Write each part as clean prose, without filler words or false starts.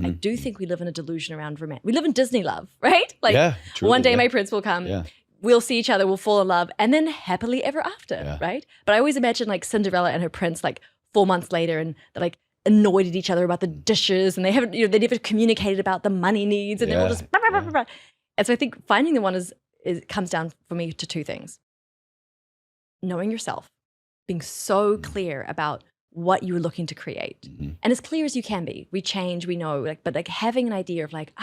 I do think we live in a delusion around romance. We live in Disney love, right? Like Yeah, truly, one day yeah. my prince will come. Yeah. We'll see each other, we'll fall in love, and then happily ever after, Yeah. right? But I always imagine like Cinderella and her prince like 4 months later, and they're like annoyed at each other about the dishes, and they haven't, they never communicated about the money needs, and they're all just blah, blah, blah, blah. And so I think finding the one is comes down for me to two things. Knowing yourself, being so clear about what you're looking to create, and as clear as you can be. We change, we know, like, but like having an idea of like,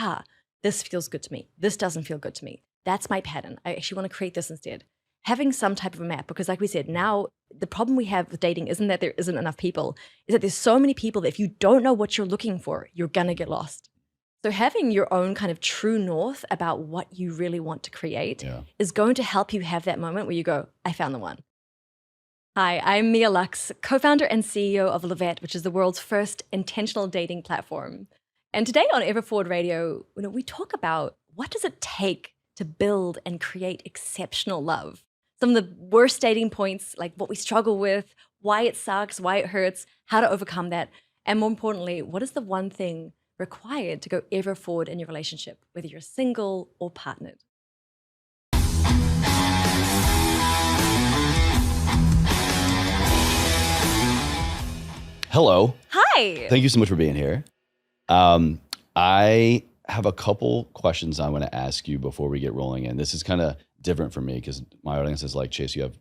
this feels good to me, this doesn't feel good to me. That's my pattern. I actually want to create this instead. Having some type of a map, because like we said, now the problem we have with dating isn't that there isn't enough people, is that there's so many people that if you don't know what you're looking for, you're gonna get lost. So having your own kind of true north about what you really want to create is going to help you have that moment where you go, I found the one. Hi, I'm Mia Lux, co-founder and CEO of Vette, which is the world's first intentional dating platform. And today on Ever Forward Radio, we talk about what does it take to build and create exceptional love. Some of the worst dating points, like what we struggle with, why it sucks, why it hurts, how to overcome that, and more importantly, what is the one thing required to go ever forward in your relationship, whether you're single or partnered. Hello. Hi. Thank you so much for being here. I have a couple questions I want to ask you before we get rolling in. This is kind of different for me because my audience is like, Chase, you have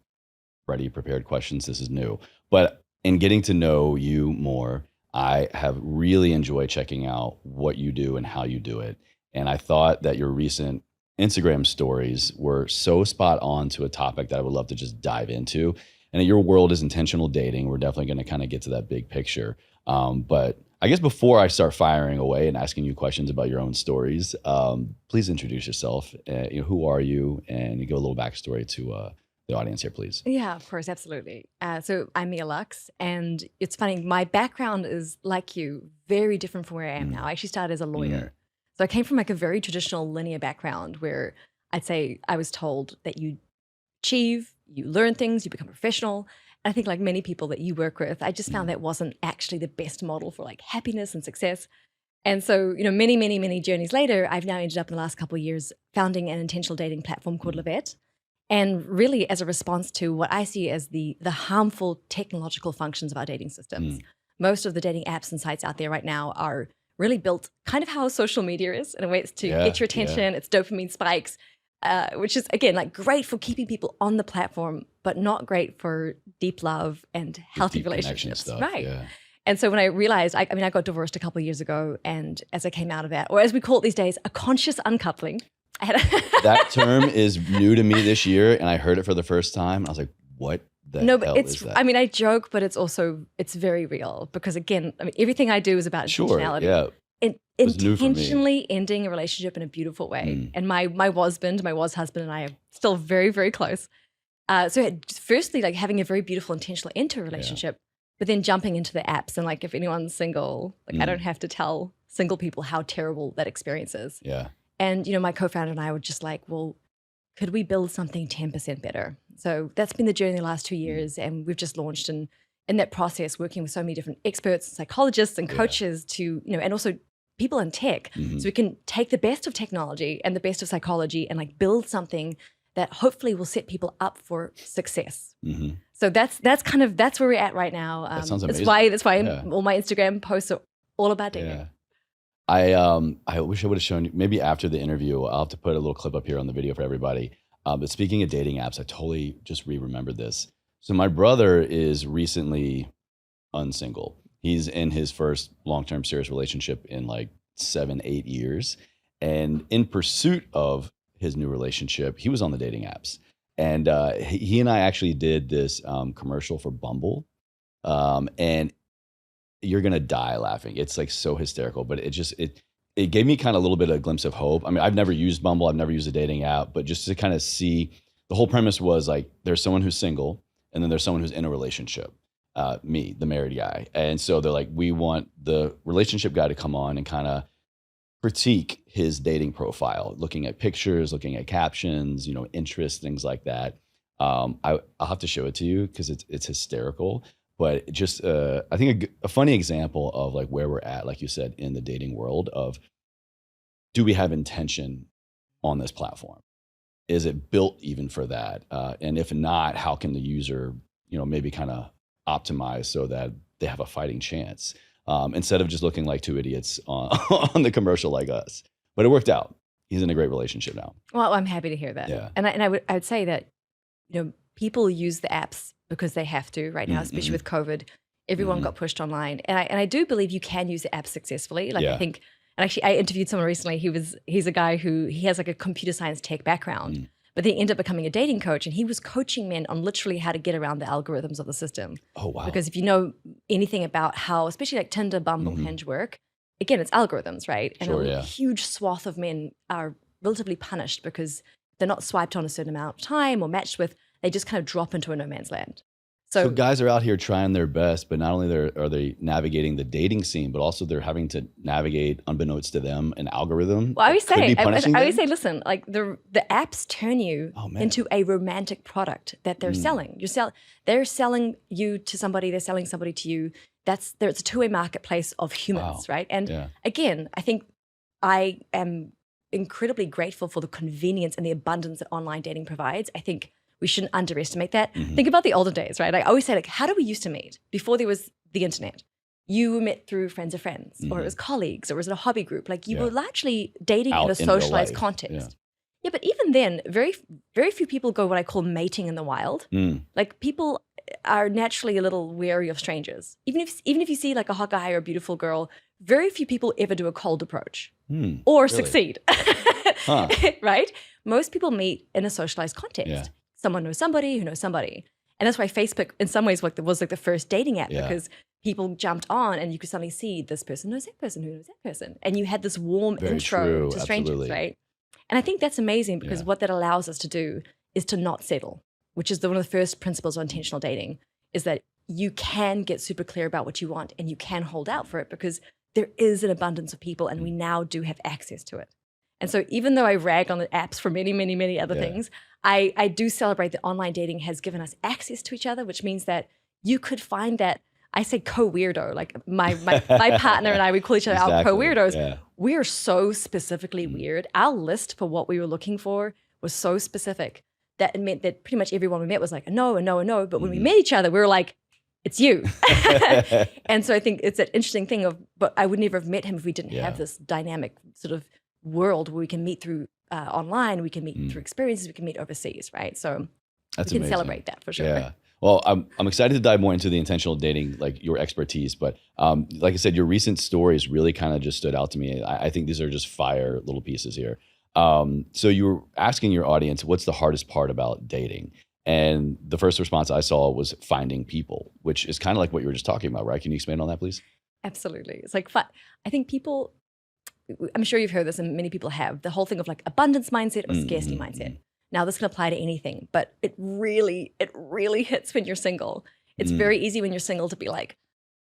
ready prepared questions. This is new. But in getting to know you more, I have really enjoyed checking out what you do and how you do it. And I thought that your recent Instagram stories were so spot on to a topic that I would love to just dive into. And your world is intentional dating. We're definitely going to kind of get to that big picture. But I guess before I start firing away and asking you questions about your own stories, please introduce yourself. Who are you? And give a little backstory to the audience here, please. Yeah, of course, absolutely. So I'm Mia Lux, and it's funny, my background is like you, very different from where I am now. I actually started as a lawyer. So I came from like a very traditional linear background where I'd say I was told that you achieve, you learn things, you become professional. I think like many people that you work with, I just found that wasn't actually the best model for like happiness and success. And so, many, many, many journeys later, I've now ended up in the last couple of years founding an intentional dating platform called Vette. And really as a response to what I see as the harmful technological functions of our dating systems. Most of the dating apps and sites out there right now are really built kind of how social media is in a way. It's to get your attention, it's dopamine spikes, which is, again, like great for keeping people on the platform, but not great for deep love and healthy relationships. Stuff, right. Yeah. And so when I realized, I got divorced a couple of years ago, and as I came out of that, or as we call it these days, a conscious uncoupling. That term is new to me this year, and I heard it for the first time. And I was like, what the hell is that? I joke, but it's very real, because again, everything I do is about intentionality. Yeah. Intentionally ending a relationship in a beautiful way. And my husband and I are still very, very close. So firstly, like having a very beautiful intentional end to a relationship, but then jumping into the apps, and like if anyone's single, like I don't have to tell single people how terrible that experience is. Yeah. And my co-founder and I were just like, well, could we build something 10% better? So that's been the journey the last 2 years, and we've just launched, and in that process, working with so many different experts, psychologists, and coaches to, and also people in tech, so we can take the best of technology and the best of psychology and like build something that hopefully will set people up for success. So that's where we're at right now. That sounds amazing. That's why all my Instagram posts are all about dating. Yeah. I wish I would have shown you, maybe after the interview, I'll have to put a little clip up here on the video for everybody. But speaking of dating apps, I totally just remembered this. So my brother is recently unsingle. He's in his first long-term serious relationship in like 7-8 years. And in pursuit of his new relationship, he was on the dating apps. And he and I actually did this commercial for Bumble. And you're going to die laughing. It's like so hysterical, but it gave me kind of a little bit of a glimpse of hope. I mean, I've never used Bumble. I've never used a dating app, but just to kind of see, the whole premise was like, there's someone who's single and then there's someone who's in a relationship, me, the married guy. And so they're like, we want the relationship guy to come on and kind of critique his dating profile, looking at pictures, looking at captions, interests, things like that. I'll have to show it to you because it's hysterical. but just I think a funny example of like where we're at, like you said, in the dating world of, do we have intention on this platform? Is it built even for that? And if not, how can the user, maybe kind of optimize so that they have a fighting chance, instead of just looking like two idiots on, on the commercial like us. But it worked out. He's in a great relationship now. Well, I'm happy to hear that. Yeah. And I would say that, people use the apps because they have to right now, especially with COVID. Everyone got pushed online. And I do believe you can use the apps successfully. Like I think, and actually I interviewed someone recently, he's a guy who, he has like a computer science tech background, but then ended up becoming a dating coach, and he was coaching men on literally how to get around the algorithms of the system. Oh, wow. Because if you know anything about how, especially like Tinder, Bumble, Hinge work, again, it's algorithms, right? And a huge swath of men are relatively punished because they're not swiped on a certain amount of time or matched with, they just kind of drop into a no man's land. So guys are out here trying their best, but not only are they navigating the dating scene, but also they're having to navigate, unbeknownst to them, an algorithm. Well, I always say, listen, like the apps turn you into a romantic product that they're selling. They're selling you to somebody, they're selling somebody to you. It's a two-way marketplace of humans, right? And again, I think I am incredibly grateful for the convenience and the abundance that online dating provides. I think we shouldn't underestimate that. Think about the olden days, right? I always say, like, how do we used to meet before there was the internet? You met through friends of friends, or it was colleagues, or it was in a hobby group. Like you were largely dating in a socialized context. Yeah, but even then, very, very few people go what I call mating in the wild. Like people are naturally a little wary of strangers. Even if you see like a hot guy or a beautiful girl, very few people ever do a cold approach or succeed, right? Most people meet in a socialized context. Someone knows somebody who knows somebody. And that's why Facebook in some ways was like the first dating app, because people jumped on and you could suddenly see this person knows that person who knows that person. And you had this warm intro to strangers, right? And I think that's amazing because what that allows us to do is to not settle, which is one of the first principles of intentional dating, is that you can get super clear about what you want and you can hold out for it because there is an abundance of people and we now do have access to it. And so even though I rag on the apps for many, many, many other things, I do celebrate that online dating has given us access to each other, which means that you could find that, I say co-weirdo, like my partner and I, we call each other our co-weirdos. Yeah. We're so specifically weird. Our list for what we were looking for was so specific that it meant that pretty much everyone we met was like a no, a no, a no. But when we met each other, we were like, it's you. And so I think it's an interesting thing but I would never have met him if we didn't have this dynamic sort of world where we can meet through online, we can meet through experiences, we can meet overseas, right? So we can celebrate that for sure. Yeah. Well, I'm excited to dive more into the intentional dating, like your expertise. But like I said, your recent stories really kind of just stood out to me. I think these are just fire little pieces here. So you were asking your audience, what's the hardest part about dating? And the first response I saw was finding people, which is kind of like what you were just talking about, right? Can you expand on that, please? Absolutely. It's like fun. I think people, I'm sure you've heard this and many people have, the whole thing of like abundance mindset or scarcity mindset. Now this can apply to anything, but it really hits when you're single. It's very easy when you're single to be like,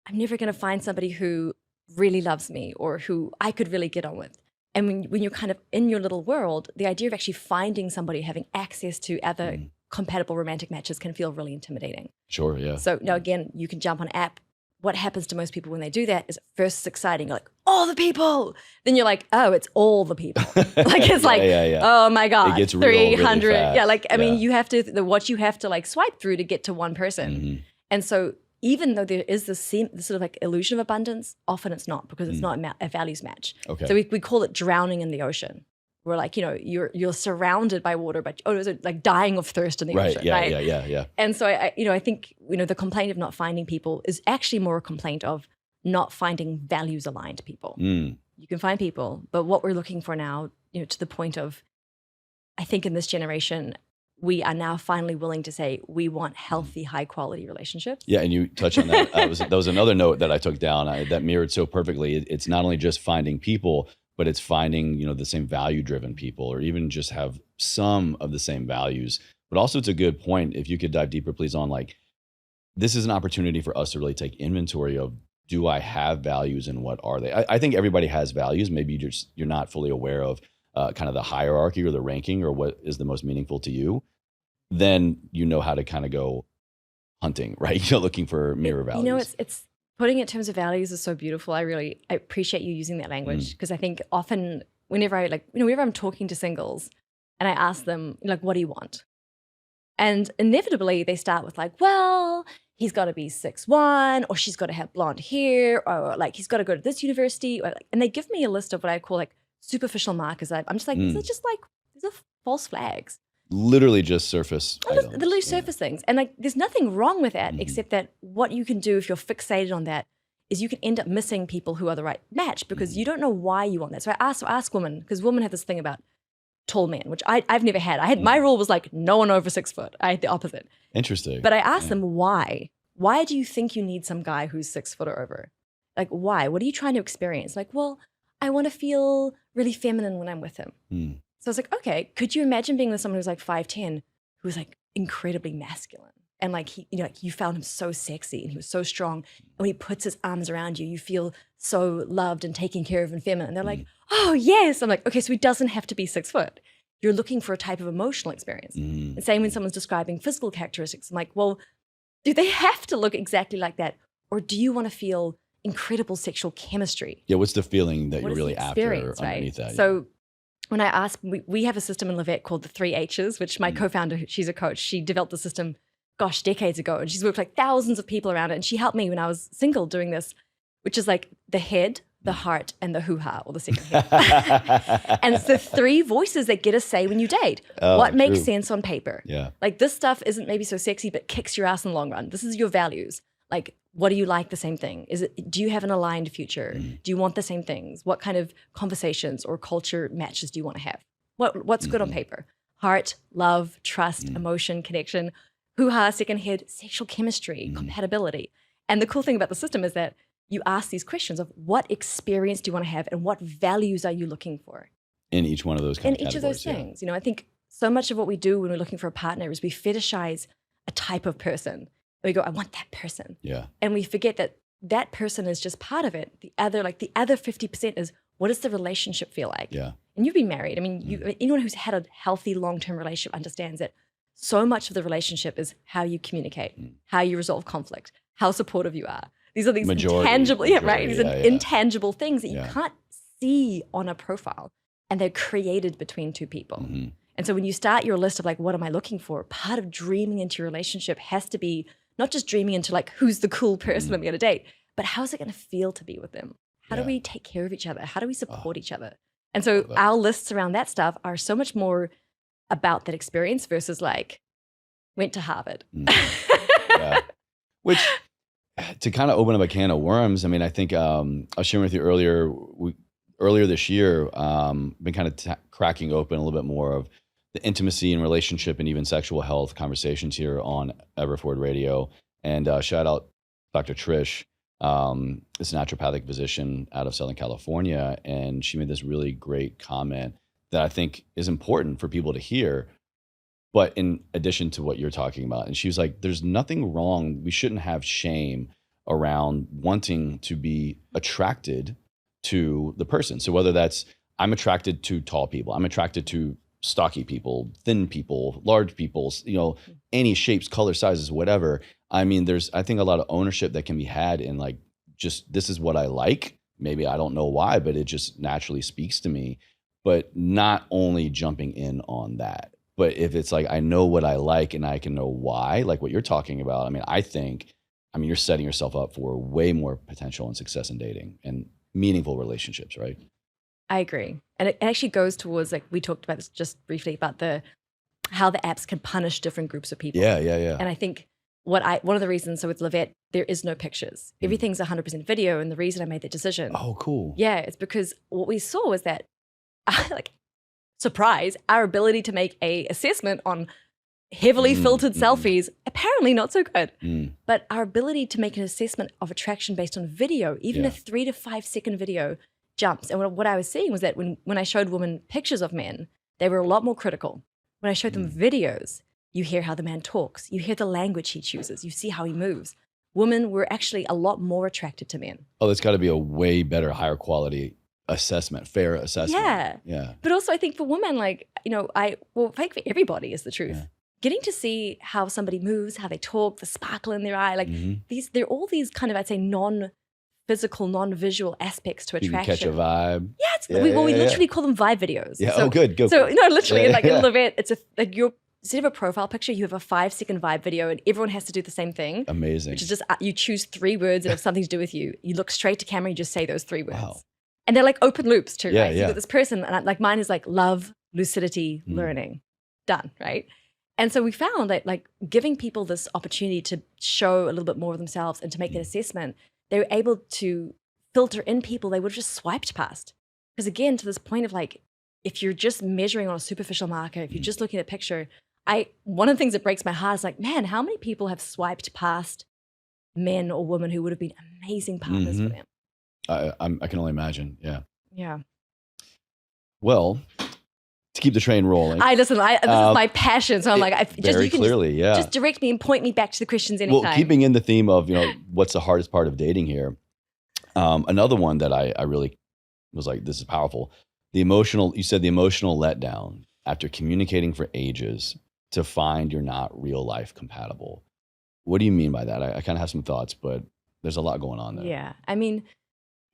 I'm never going to find somebody who really loves me or who I could really get on with. And when you're kind of in your little world, the idea of actually finding somebody, having access to other compatible romantic matches can feel really intimidating. Sure, yeah. So now again, you can jump on an app. What happens to most people when they do that is at first it's exciting. You're like, all the people. Then you're like, oh, it's all the people. Like it's like, oh my God, it gets 300. Really fast. Yeah, like, I mean, you have to, what you have to like swipe through to get to one person. And so even though there is this sort of like illusion of abundance, often it's not because it's not a values match. Okay. So we call it drowning in the ocean. We're like, you're surrounded by water, but is it like dying of thirst in the ocean, right? Yeah. And so I think the complaint of not finding people is actually more a complaint of not finding values aligned people. You can find people, but what we're looking for now, to the point of, I think in this generation, we are now finally willing to say we want healthy, high quality relationships. Yeah, and you touched on that. That was another note that I took down that mirrored so perfectly. It's not only just finding people, but it's finding, the same value-driven people, or even just have some of the same values. But also it's a good point, if you could dive deeper, please, on like, this is an opportunity for us to really take inventory of, do I have values and what are they? I think everybody has values. Maybe you're not fully aware of kind of the hierarchy or the ranking or what is the most meaningful to you. Then you know how to kind of go, hunting, right? You're looking for mirror values. You know, it's putting it in terms of values is so beautiful. I appreciate you using that language, because I think often whenever whenever I'm talking to singles and I ask them, like, what do you want? And inevitably they start with like, well, he's got to be 6'1", or she's got to have blonde hair, or like he's got to go to this university, or like, and they give me a list of what I call like superficial markers. I'm just like, these are false flags. Literally just surface items. Literally surface things. And like there's nothing wrong with that, except that what you can do if you're fixated on that is you can end up missing people who are the right match, because you don't know why you want that. So I ask women, because women have this thing about tall men, which I've never had. My rule was like no one over 6 foot. I had the opposite. Interesting. But I asked them why. Why do you think you need some guy who's 6 foot or over? Like why? What are you trying to experience? Like, well, I want to feel really feminine when I'm with him. So I was like, okay, could you imagine being with someone who's like 5'10", who was like incredibly masculine? And like he, like you found him so sexy and he was so strong. And when he puts his arms around you, you feel so loved and taken care of and feminine. And they're like, oh yes. I'm like, okay, so he doesn't have to be 6 foot. You're looking for a type of emotional experience. And same when someone's describing physical characteristics. I'm like, well, do they have to look exactly like that? Or do you want to feel incredible sexual chemistry? Yeah, what's the feeling that What you're is the really after experience, underneath right? that? So when I asked, we have a system in Vette called the 3 H's, which my co-founder, she's a coach, she developed the system, gosh, decades ago. And she's worked like thousands of people around it. And she helped me when I was single doing this, which is like the head, the heart, and the hoo-ha, or the second head. And it's the 3 voices that get a say when you date. What makes sense on paper? Yeah. Like this stuff isn't maybe so sexy, but kicks your ass in the long run. This is your values. Like, what do you like the same thing? Do you have an aligned future? Do you want the same things? What kind of conversations or culture matches do you want to have? What's good on paper? Heart, love, trust, emotion, connection. Hoo-ha, second head, sexual chemistry, compatibility. And the cool thing about the system is that you ask these questions of what experience do you want to have and what values are you looking for? In each one of those kind of each of those things. You know, I think so much of what we do when we're looking for a partner is we fetishize a type of person. And we go, I want that person. Yeah. And we forget that that person is just part of it. The other 50% is, what does the relationship feel like? Yeah. And you've been married. I mean, anyone who's had a healthy long-term relationship understands that so much of the relationship is how you communicate, how you resolve conflict, how supportive you are. These are these intangible, These are intangible things that you can't see on a profile, and they're created between 2 people. And so when you start your list of like, what am I looking for? Part of dreaming into your relationship has to be not just dreaming into like, who's the cool person I'm going to date, but how's it going to feel to be with them? How do we take care of each other? How do we support each other? And so our lists around that stuff are so much more about that experience versus like, went to Harvard. Which, to kind of open up a can of worms, I mean, I think I was sharing with you earlier this year, been kind of cracking open a little bit more of the intimacy and relationship and even sexual health conversations here on Everforward Radio. And shout out Dr. Trish, this naturopathic physician out of Southern California. And she made this really great comment that I think is important for people to hear. But in addition to what you're talking about, and she was like, there's nothing wrong. We shouldn't have shame around wanting to be attracted to the person. So whether that's, I'm attracted to tall people, I'm attracted to stocky people, thin people, large people, you know, any shapes, color, sizes, whatever. I mean, there's, I think, a lot of ownership that can be had in like, just, this is what I like. Maybe I don't know why, but it just naturally speaks to me. But not only jumping in on that. But if it's like, I know what I like and I can know why, like what you're talking about, I think you're setting yourself up for way more potential and success in dating and meaningful relationships, right? I agree. And it actually goes towards, like, we talked about this just briefly about how the apps can punish different groups of people. Yeah. And I think one of the reasons, so with Vette, there is no pictures. Everything's 100% video. And the reason I made that decision. Oh, cool. Yeah, it's because what we saw was that, like, surprise, our ability to make a assessment on heavily filtered selfies, apparently not so good. But our ability to make an assessment of attraction based on video, even a 3 to 5 second video, jumps. And what I was seeing was that when I showed women pictures of men, they were a lot more critical. When I showed them videos, you hear how the man talks, you hear the language he chooses, you see how he moves. Women were actually a lot more attracted to men. Oh, that's got to be a way better, higher quality assessment, fair assessment. Yeah. But also I think for women, like, I think for everybody is the truth. getting to see how somebody moves, how they talk, the sparkle in their eye, like they're all these kind of, I'd say, non-physical, non-visual aspects to You attraction. can catch a vibe. Yeah, we literally call them vibe videos. Yeah. So, Good. So no, literally, like in Vette, it's like your instead of a profile picture, you have a 5-second vibe video, and everyone has to do the same thing. Amazing. Which is just you choose 3 words, and if something to do with you, you look straight to camera, you just say those 3 words. Wow. And they're like open loops too, right? So you've got this person, and like mine is like love, lucidity, learning, done, right? And so we found that like giving people this opportunity to show a little bit more of themselves and to make that assessment, they were able to filter in people they would have just swiped past. Because again, to this point of like, if you're just measuring on a superficial marker, if you're just looking at a picture, one of the things that breaks my heart is like, man, how many people have swiped past men or women who would have been amazing partners for them? I can only imagine. Yeah. Yeah. Well, to keep the train rolling. This is my passion. So I'm like, just direct me and point me back to the questions anytime. Well, keeping in the theme of, what's the hardest part of dating here. Another one that I really was like, this is powerful. You said the emotional letdown after communicating for ages to find you're not real life compatible. What do you mean by that? I kind of have some thoughts, but there's a lot going on there. Yeah. I mean,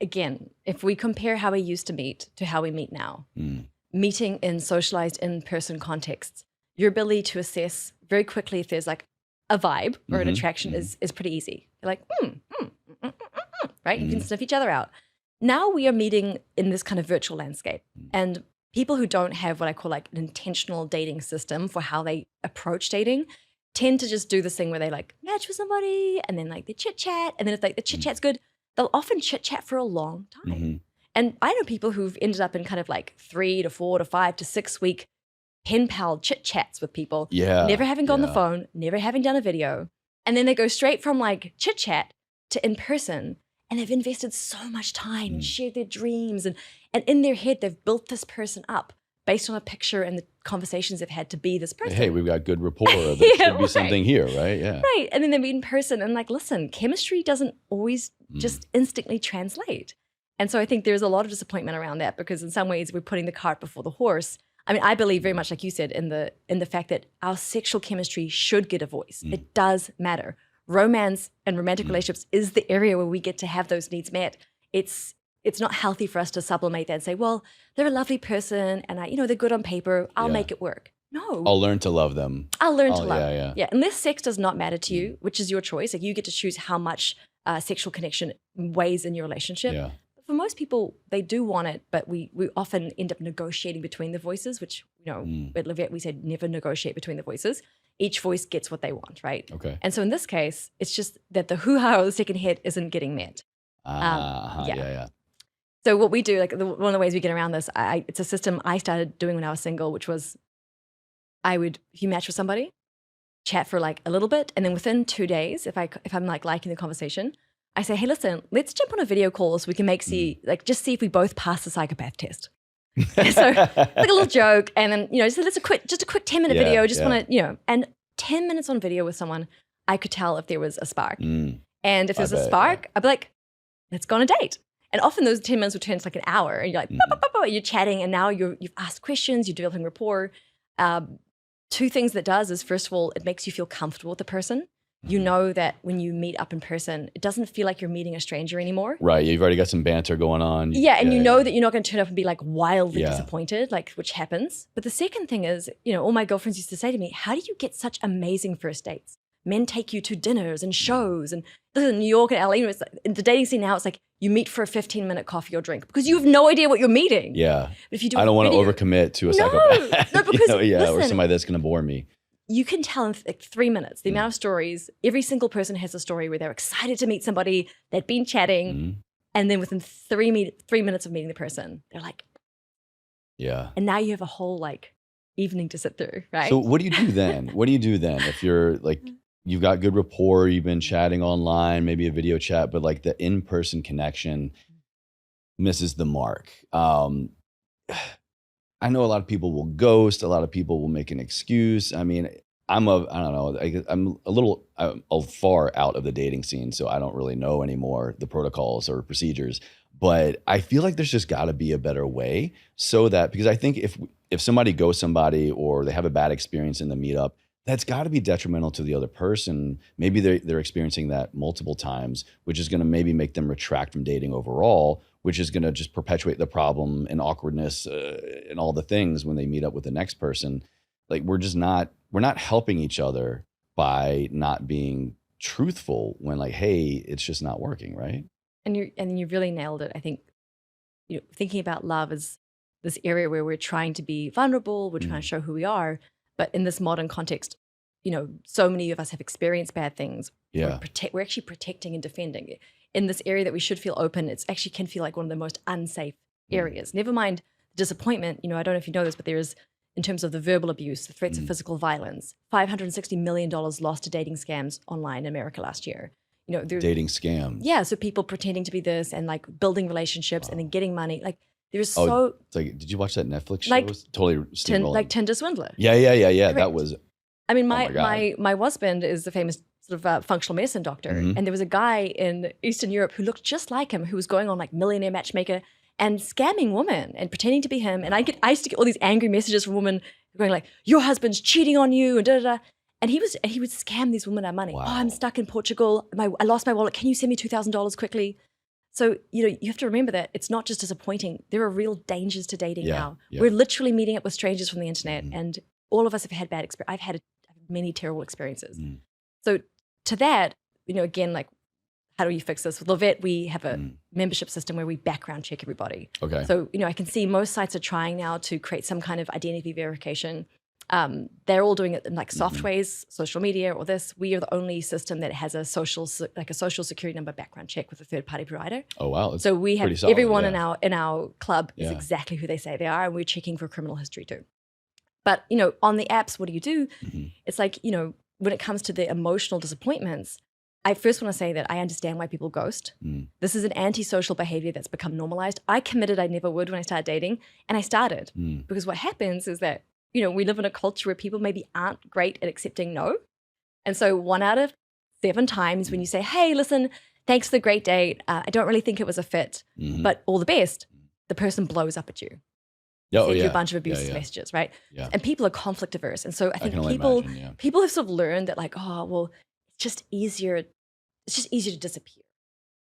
again, if we compare how we used to meet to how we meet now, meeting in socialized in-person contexts, your ability to assess very quickly if there's like a vibe or an attraction is pretty easy. You're like, right? You can sniff each other out. Now we are meeting in this kind of virtual landscape, and people who don't have what I call like an intentional dating system for how they approach dating tend to just do this thing where they like match with somebody and then like they chit chat, and then if like the chit chat's good, they'll often chit chat for a long time. And I know people who've ended up in kind of like 3 to 4 to 5 to 6 week pen pal chit chats with people, never having gone on the phone, never having done a video, and then they go straight from like chit chat to in person. And they've invested so much time and shared their dreams. And in their head, they've built this person up based on a picture and the conversations they've had to be this person. Hey, we've got good rapport. There should be something here, right? Yeah. Right. And then they meet in person and like, listen, chemistry doesn't always just instantly translate. And so I think there's a lot of disappointment around that, because in some ways we're putting the cart before the horse. I mean, I believe very much, like you said, in the fact that our sexual chemistry should get a voice. It does matter. Romance and romantic relationships is the area where we get to have those needs met. It's not healthy for us to sublimate that and say, well, they're a lovely person and they're good on paper. I'll make it work. No. I'll learn to love them. I'll learn to love them. Yeah. Unless sex does not matter to you, which is your choice. Like you get to choose how much sexual connection weighs in your relationship. Yeah. But for most people, they do want it, but we often end up negotiating between the voices, which, at Vette, we said never negotiate between the voices. Each voice gets what they want, right? Okay. And so in this case, it's just that the hoo-ha of the second hit isn't getting met. Yeah. So what we do, like one of the ways we get around this, it's a system I started doing when I was single, which was if you match with somebody, chat for like a little bit, and then within 2 days, if I'm like liking the conversation, I say, hey, listen, let's jump on a video call so we can just see if we both pass the psychopath test. So like a little joke, and then just a quick 10-minute video. Just want to and 10 minutes on video with someone, I could tell if there was a spark. And if there's a spark, I'd be like, let's go on a date. And often those 10 minutes would turn to like an hour, and you're like, you're chatting, and now you've asked questions, you're developing rapport. 2 things that does is, first of all, it makes you feel comfortable with the person. You know that when you meet up in person, it doesn't feel like you're meeting a stranger anymore. Right. You've already got some banter going on. Yeah. And you know that you're not going to turn up and be like wildly disappointed, like which happens. But the second thing is, all my girlfriends used to say to me, how do you get such amazing first dates? Men take you to dinners and shows. And this is in New York and LA. It's like, in the dating scene now, it's like you meet for a 15-minute coffee or drink because you have no idea what you're meeting. Yeah. But if you do I don't want to overcommit to a psychopath. No, because listen, or somebody that's going to bore me. You can tell in like 3 minutes the amount of stories. Every single person has a story where they're excited to meet somebody, they'd been chatting, and then within 3 minutes of meeting the person, they're like, yeah. And now you have a whole like evening to sit through, right? So what do you do then? If you're like, you've got good rapport, you've been chatting online, maybe a video chat, but like the in-person connection misses the mark. I know a lot of people will ghost. A lot of people will make an excuse. I mean, I'm a little far out of the dating scene, so I don't really know anymore the protocols or procedures. But I feel like there's just got to be a better way, so that, because I think if somebody ghosts somebody or they have a bad experience in the meetup, that's got to be detrimental to the other person. Maybe they're experiencing that multiple times, which is going to maybe make them retract from dating overall, which is going to just perpetuate the problem and awkwardness and all the things when they meet up with the next person. Like we're not helping each other by not being truthful when like, hey, it's just not working, right? And you really nailed it. I think, thinking about love as this area where we're trying to be vulnerable, we're trying to show who we are, but in this modern context, so many of us have experienced bad things. Yeah. We're actually protecting and defending. In this area that we should feel open, it's actually can feel like one of the most unsafe areas. Never mind disappointment. I don't know if you know this, but there is, in terms of the verbal abuse, the threats of physical violence, $560 million lost to dating scams online in America last year. Dating scams. Yeah, so people pretending to be this and like building relationships and then getting money. Like there's it's like, did you watch that Netflix show? Like, it was totally like Tinder swindler. Yeah. Correct. That was. I mean, my husband is a famous sort of functional medicine doctor, and there was a guy in Eastern Europe who looked just like him, who was going on like Millionaire Matchmaker and scamming women and pretending to be him. And I used to get all these angry messages from women going like, "Your husband's cheating on you," and da da da. And he would scam these women out of money. Wow. Oh, I'm stuck in Portugal. I lost my wallet. Can you send me $2,000 quickly? So, you have to remember that it's not just disappointing. There are real dangers to dating now. Yeah. We're literally meeting up with strangers from the internet, and all of us have had bad experiences. I've had many terrible experiences. So to that, again, like, how do we fix this? With Vette, we have a membership system where we background check everybody. Okay. So, I can see most sites are trying now to create some kind of identity verification. They're all doing it in like soft ways, social media or this. We are the only system that has a social security number background check with a third party provider. Oh wow! So we have solid, everyone in our club is exactly who they say they are, and we're checking for criminal history too. But on the apps, what do you do? It's like when it comes to the emotional disappointments, I first want to say that I understand why people ghost. This is an antisocial behavior that's become normalized. I committed I never would when I started dating, and I started because what happens is that we live in a culture where people maybe aren't great at accepting no. And so 1 out of 7 times when you say, hey, listen, thanks for the great date. I don't really think it was a fit, but all the best, the person blows up at you. Send you a bunch of abusive messages, right? Yeah. And people are conflict averse. And so I think people have sort of learned that like, oh, well, it's just easier to disappear.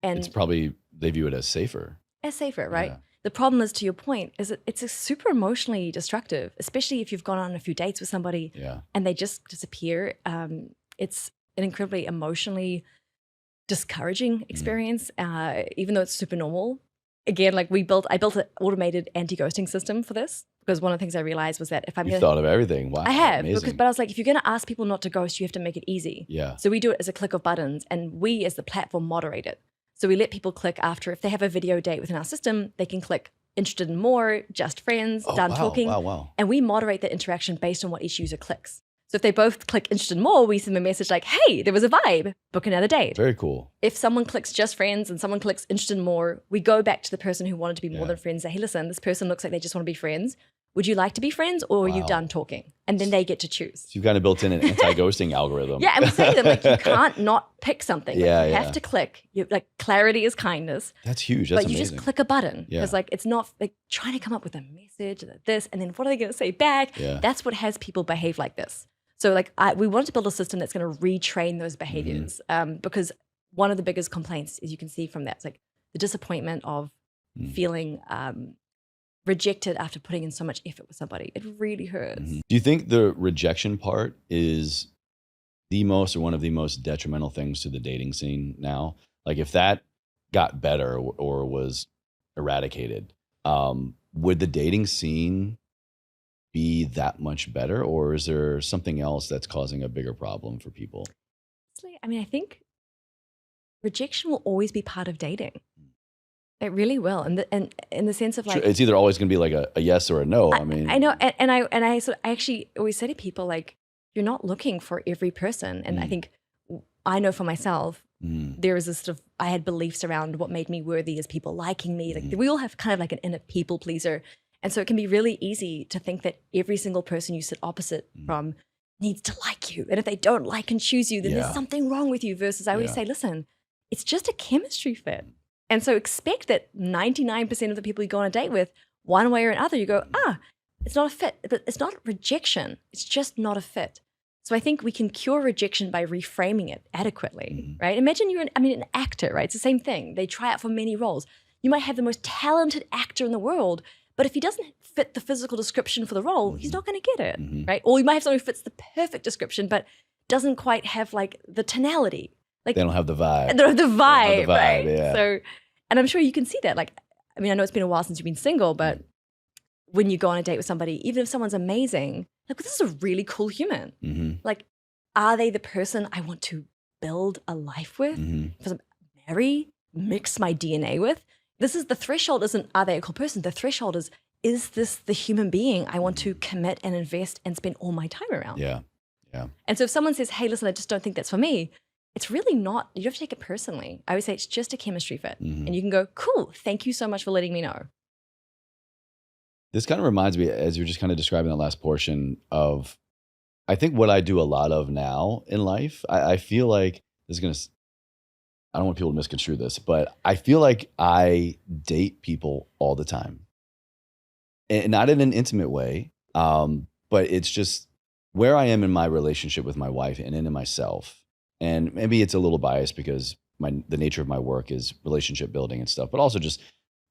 And it's probably, they view it as safer. Right? Yeah. The problem is, to your point, is that it's a super emotionally destructive, especially if you've gone on a few dates with somebody and they just disappear. It's an incredibly emotionally discouraging experience, even though it's super normal. Again, like I built an automated anti-ghosting system for this because one of the things I realized was that if I'm thought of everything. Wow, I have, but I was like, if you're going to ask people not to ghost, you have to make it easy. Yeah. So we do it as a click of buttons, and we as the platform moderate it. So we let people click after, if they have a video date within our system, they can click interested in more, just friends, done talking. Wow. And we moderate that interaction based on what each user clicks. So if they both click interested in more, we send them a message like, hey, there was a vibe, book another date. Very cool. If someone clicks just friends and someone clicks interested in more, we go back to the person who wanted to be more than friends, say, hey, listen, this person looks like they just want to be friends. Would you like to be friends, or are you done talking? And then they get to choose. So you've kind of built in an anti-ghosting algorithm. Yeah, and we say to them, like, you can't not pick something. Yeah, like, you have to click. Like, clarity is kindness. That's huge. That's amazing. But you just click a button. Because like, it's not like trying to come up with a message, this, and then what are they going to say back? Yeah. That's what has people behave like this. So like, we wanted to build a system that's going to retrain those behaviors, because one of the biggest complaints, as you can see from that, is like the disappointment of feeling rejected after putting in so much effort with somebody. It really hurts. Do you think the rejection part is the most or one of the most detrimental things to the dating scene now? Like if that got better or was eradicated, would the dating scene be that much better, or is there something else that's causing a bigger problem for people? I mean, I think rejection will always be part of dating. It really will, and in the sense of like, it's either always going to be like a yes or a no. I mean, I know, and I actually always say to people like, you're not looking for every person, and I think I know for myself, there is this sort of, I had beliefs around what made me worthy as people liking me. Like we all have kind of like an inner people pleaser, and so it can be really easy to think that every single person you sit opposite from needs to like you, and if they don't like and choose you, then there's something wrong with you. Versus I always say, listen, it's just a chemistry fit. And so expect that 99% of the people you go on a date with, one way or another, you go, it's not a fit. But it's not rejection. It's just not a fit. So I think we can cure rejection by reframing it adequately, right? Imagine you're an actor, right? It's the same thing. They try out for many roles. You might have the most talented actor in the world, but if he doesn't fit the physical description for the role, he's not going to get it, right? Or you might have someone who fits the perfect description, but doesn't quite have like the tonality. Like they don't have the vibe. They don't have the vibe, right? Yeah. So, and I'm sure you can see that. Like, I mean, I know it's been a while since you've been single, but when you go on a date with somebody, even if someone's amazing, like, this is a really cool human. Like, are they the person I want to build a life with, marry, mix my DNA with? This is the threshold. Isn't are they a cool person? The threshold is this the human being I want to commit and invest and spend all my time around? Yeah. And so if someone says, hey, listen, I just don't think that's for me, it's really not, you don't have to take it personally. I would say it's just a chemistry fit. And you can go, cool, thank you so much for letting me know. This kind of reminds me, as you're just kind of describing the last portion of, I think what I do a lot of now in life, I feel like this is going to, I don't want people to misconstrue this, but I feel like I date people all the time. And not in an intimate way, but it's just where I am in my relationship with my wife and in myself. And maybe it's a little biased because the nature of my work is relationship building and stuff, but also just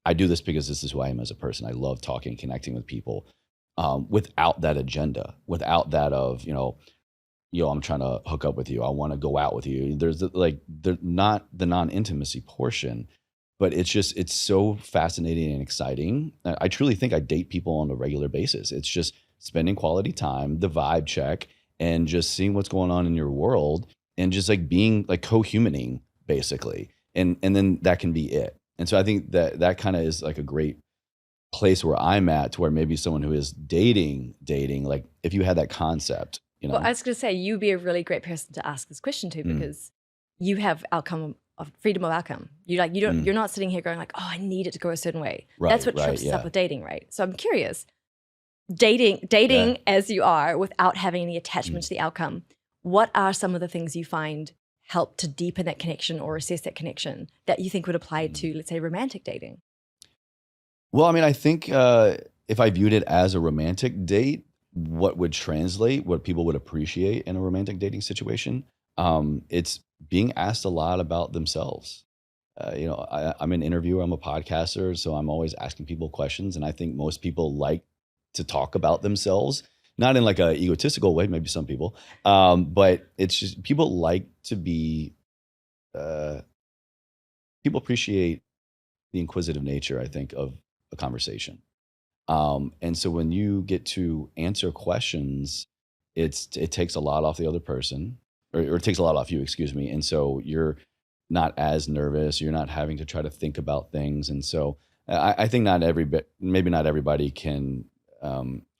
I do this because this is who I am as a person. I love talking, connecting with people without that agenda, without that of, I'm trying to hook up with you. I want to go out with you. There's not the non-intimacy portion, but it's so fascinating and exciting. I truly think I date people on a regular basis. It's just spending quality time, the vibe check, and just seeing what's going on in your world and just like being like co-humaning basically. And then that can be it. And so I think that kind of is like a great place where I'm at, to where maybe someone who is dating, like if you had that concept, Well, I was going to say, you'd be a really great person to ask this question to, because you have freedom of outcome. You're not sitting here going like, oh, I need it to go a certain way. Right, that's what trips us up with dating, right? So I'm curious, dating as you are without having any attachment to the outcome, what are some of the things you find help to deepen that connection or assess that connection that you think would apply to, let's say, romantic dating? Well, I mean, I think if I viewed it as a romantic date, what would translate, what people would appreciate in a romantic dating situation, it's being asked a lot about themselves. I'm an interviewer, I'm a podcaster, so I'm always asking people questions. And I think most people like to talk about themselves, not in like a egotistical way, maybe some people, but it's just people like to be, people appreciate the inquisitive nature, I think, of a conversation. And so when you get to answer questions, it takes a lot off the other person, or it takes a lot off you, excuse me. And so you're not as nervous, you're not having to try to think about things. And so I think maybe not everybody can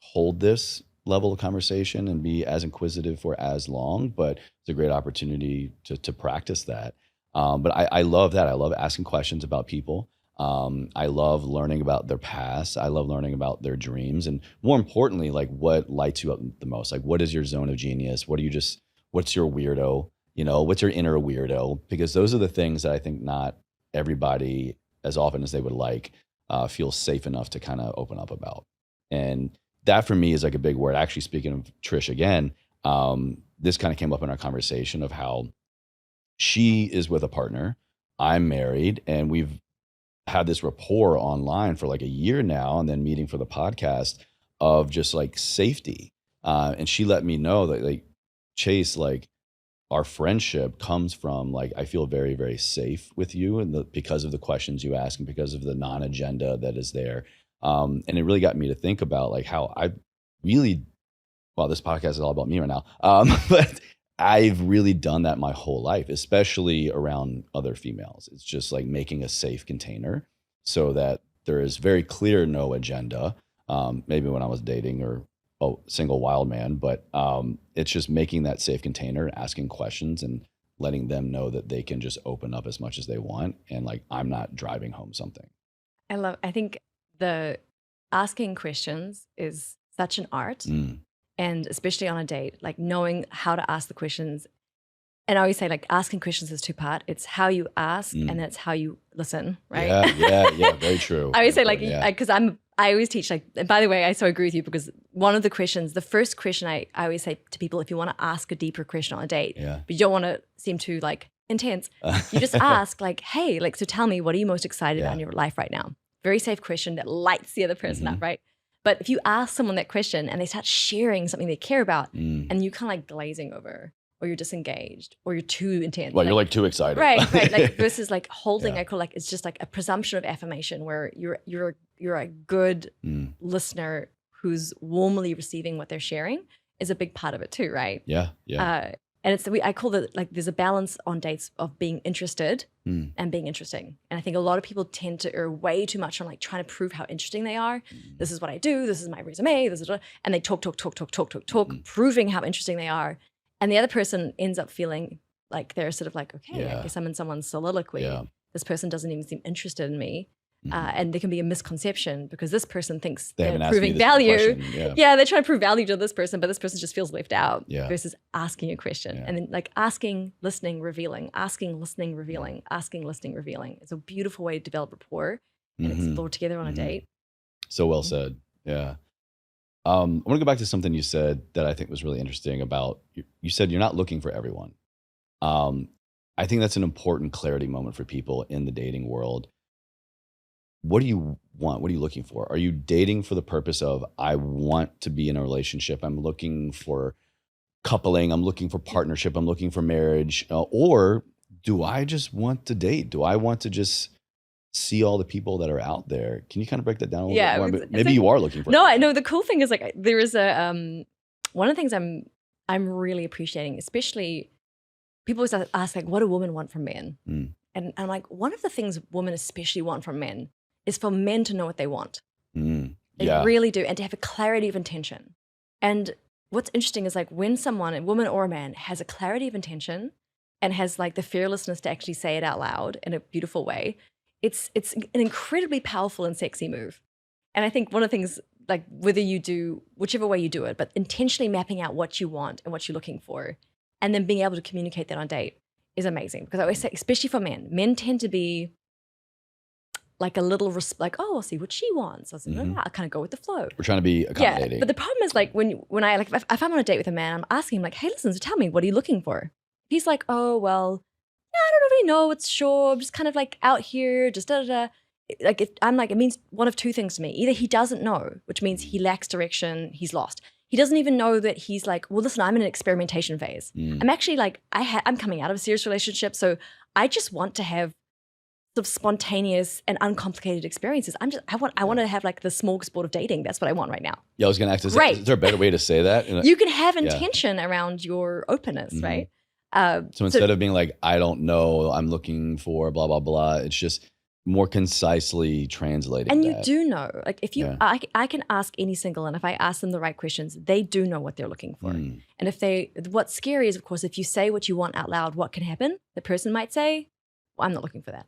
hold this level of conversation and be as inquisitive for as long, but it's a great opportunity to practice that. But I love that. I love asking questions about people. I love learning about their past. I love learning about their dreams. And more importantly, like what lights you up the most? Like, what is your zone of genius? What's your weirdo? What's your inner weirdo? Because those are the things that I think not everybody, as often as they would like, feels safe enough to kind of open up about. And that for me is like a big word. Actually, speaking of Trish again, this kind of came up in our conversation of how she is with a partner. I'm married, and we've had this rapport online for like a year now, and then meeting for the podcast of just like safety. And she let me know that like, Chase, like our friendship comes from like, I feel very, very safe with you, and because of the questions you ask and because of the non-agenda that is there. And it really got me to think about like how this podcast is all about me right now. But I've really done that my whole life, especially around other females. It's just like making a safe container so that there is very clear no agenda. Maybe when I was dating or single wild man, but it's just making that safe container, asking questions and letting them know that they can just open up as much as they want. And like, I'm not driving home something. I think the asking questions is such an art. And especially on a date, like knowing how to ask the questions And I always say like asking questions is two-part. It's how you ask and then it's how you listen, right? Yeah, very true. I always say like, because I always teach like, and by the way, I so agree with you because one of the questions, the first question I always say to people, if you want to ask a deeper question on a date, but you don't want to seem too like intense, you just ask like, hey, like, so tell me, what are you most excited about in your life right now? Very safe question that lights the other person up, right? But if you ask someone that question and they start sharing something they care about and you kind of like glazing over, or you're disengaged, or you're too intense. Well, you're like too excited. Right. Like versus like holding, I call like, it's just like a presumption of affirmation where you're a good listener who's warmly receiving what they're sharing is a big part of it too, right? Yeah. And I call it like there's a balance on dates of being interested and being interesting. And I think a lot of people tend to err way too much on like trying to prove how interesting they are. This is what I do. This is my resume. And they talk, proving how interesting they are. And the other person ends up feeling like they're sort of like, okay, I guess I'm in someone's soliloquy. This person doesn't even seem interested in me. And there can be a misconception because this person thinks they're proving value. They're trying to prove value to this person, but this person just feels left out versus asking a question. And then like asking, listening, revealing, asking, listening, revealing, asking, listening, revealing. It's a beautiful way to develop rapport and explore together on a date. So well said. Yeah. I want to go back to something you said that I think was really interesting about, you said you're not looking for everyone. I think that's an important clarity moment for people in the dating world. What do you want? What are you looking for? Are you dating for the purpose of, I want to be in a relationship, I'm looking for coupling, I'm looking for partnership, I'm looking for marriage, or do I just want to date? Do I want to just see all the people that are out there? Can you kind of break that down a little bit more? Maybe like, you are looking for No, I know the cool thing is like there is a one of the things I'm really appreciating, especially people always ask like, what do women want from men? And I'm like, one of the things women especially want from men is for men to know what they want. They really do, and to have a clarity of intention. And what's interesting is like when someone, a woman or a man, has a clarity of intention and has like the fearlessness to actually say it out loud in a beautiful way, it's an incredibly powerful and sexy move. And I think one of the things, like whether you do, whichever way you do it, but intentionally mapping out what you want and what you're looking for, and then being able to communicate that on date is amazing. Because I always say, especially for men tend to be like a little, like, oh, I'll see what she wants. I'll kind of go with the flow. We're trying to be accommodating. Yeah, but the problem is like when I like, if I'm on a date with a man, I'm asking him like, hey, listen, so tell me, what are you looking for? He's like, oh, well, I don't really know. It's sure. I'm just kind of like out here, just da-da-da. Like I'm like, it means one of two things to me. Either he doesn't know, which means he lacks direction, he's lost. He doesn't even know that he's like, well, listen, I'm in an experimentation phase. I'm actually like, I'm coming out of a serious relationship. So I just want to have sort of spontaneous and uncomplicated experiences. I want to have like the smorgasbord of dating. That's what I want right now. Yeah, I was going to ask, is there a better way to say that? You can have intention around your openness, right? So instead of being like, I don't know, I'm looking for blah, blah, blah, it's just more concisely translating and that. You do know, like if you, I can ask any single, and if I ask them the right questions, they do know what they're looking for. And what's scary is, of course, if you say what you want out loud, what can happen? The person might say, well, I'm not looking for that.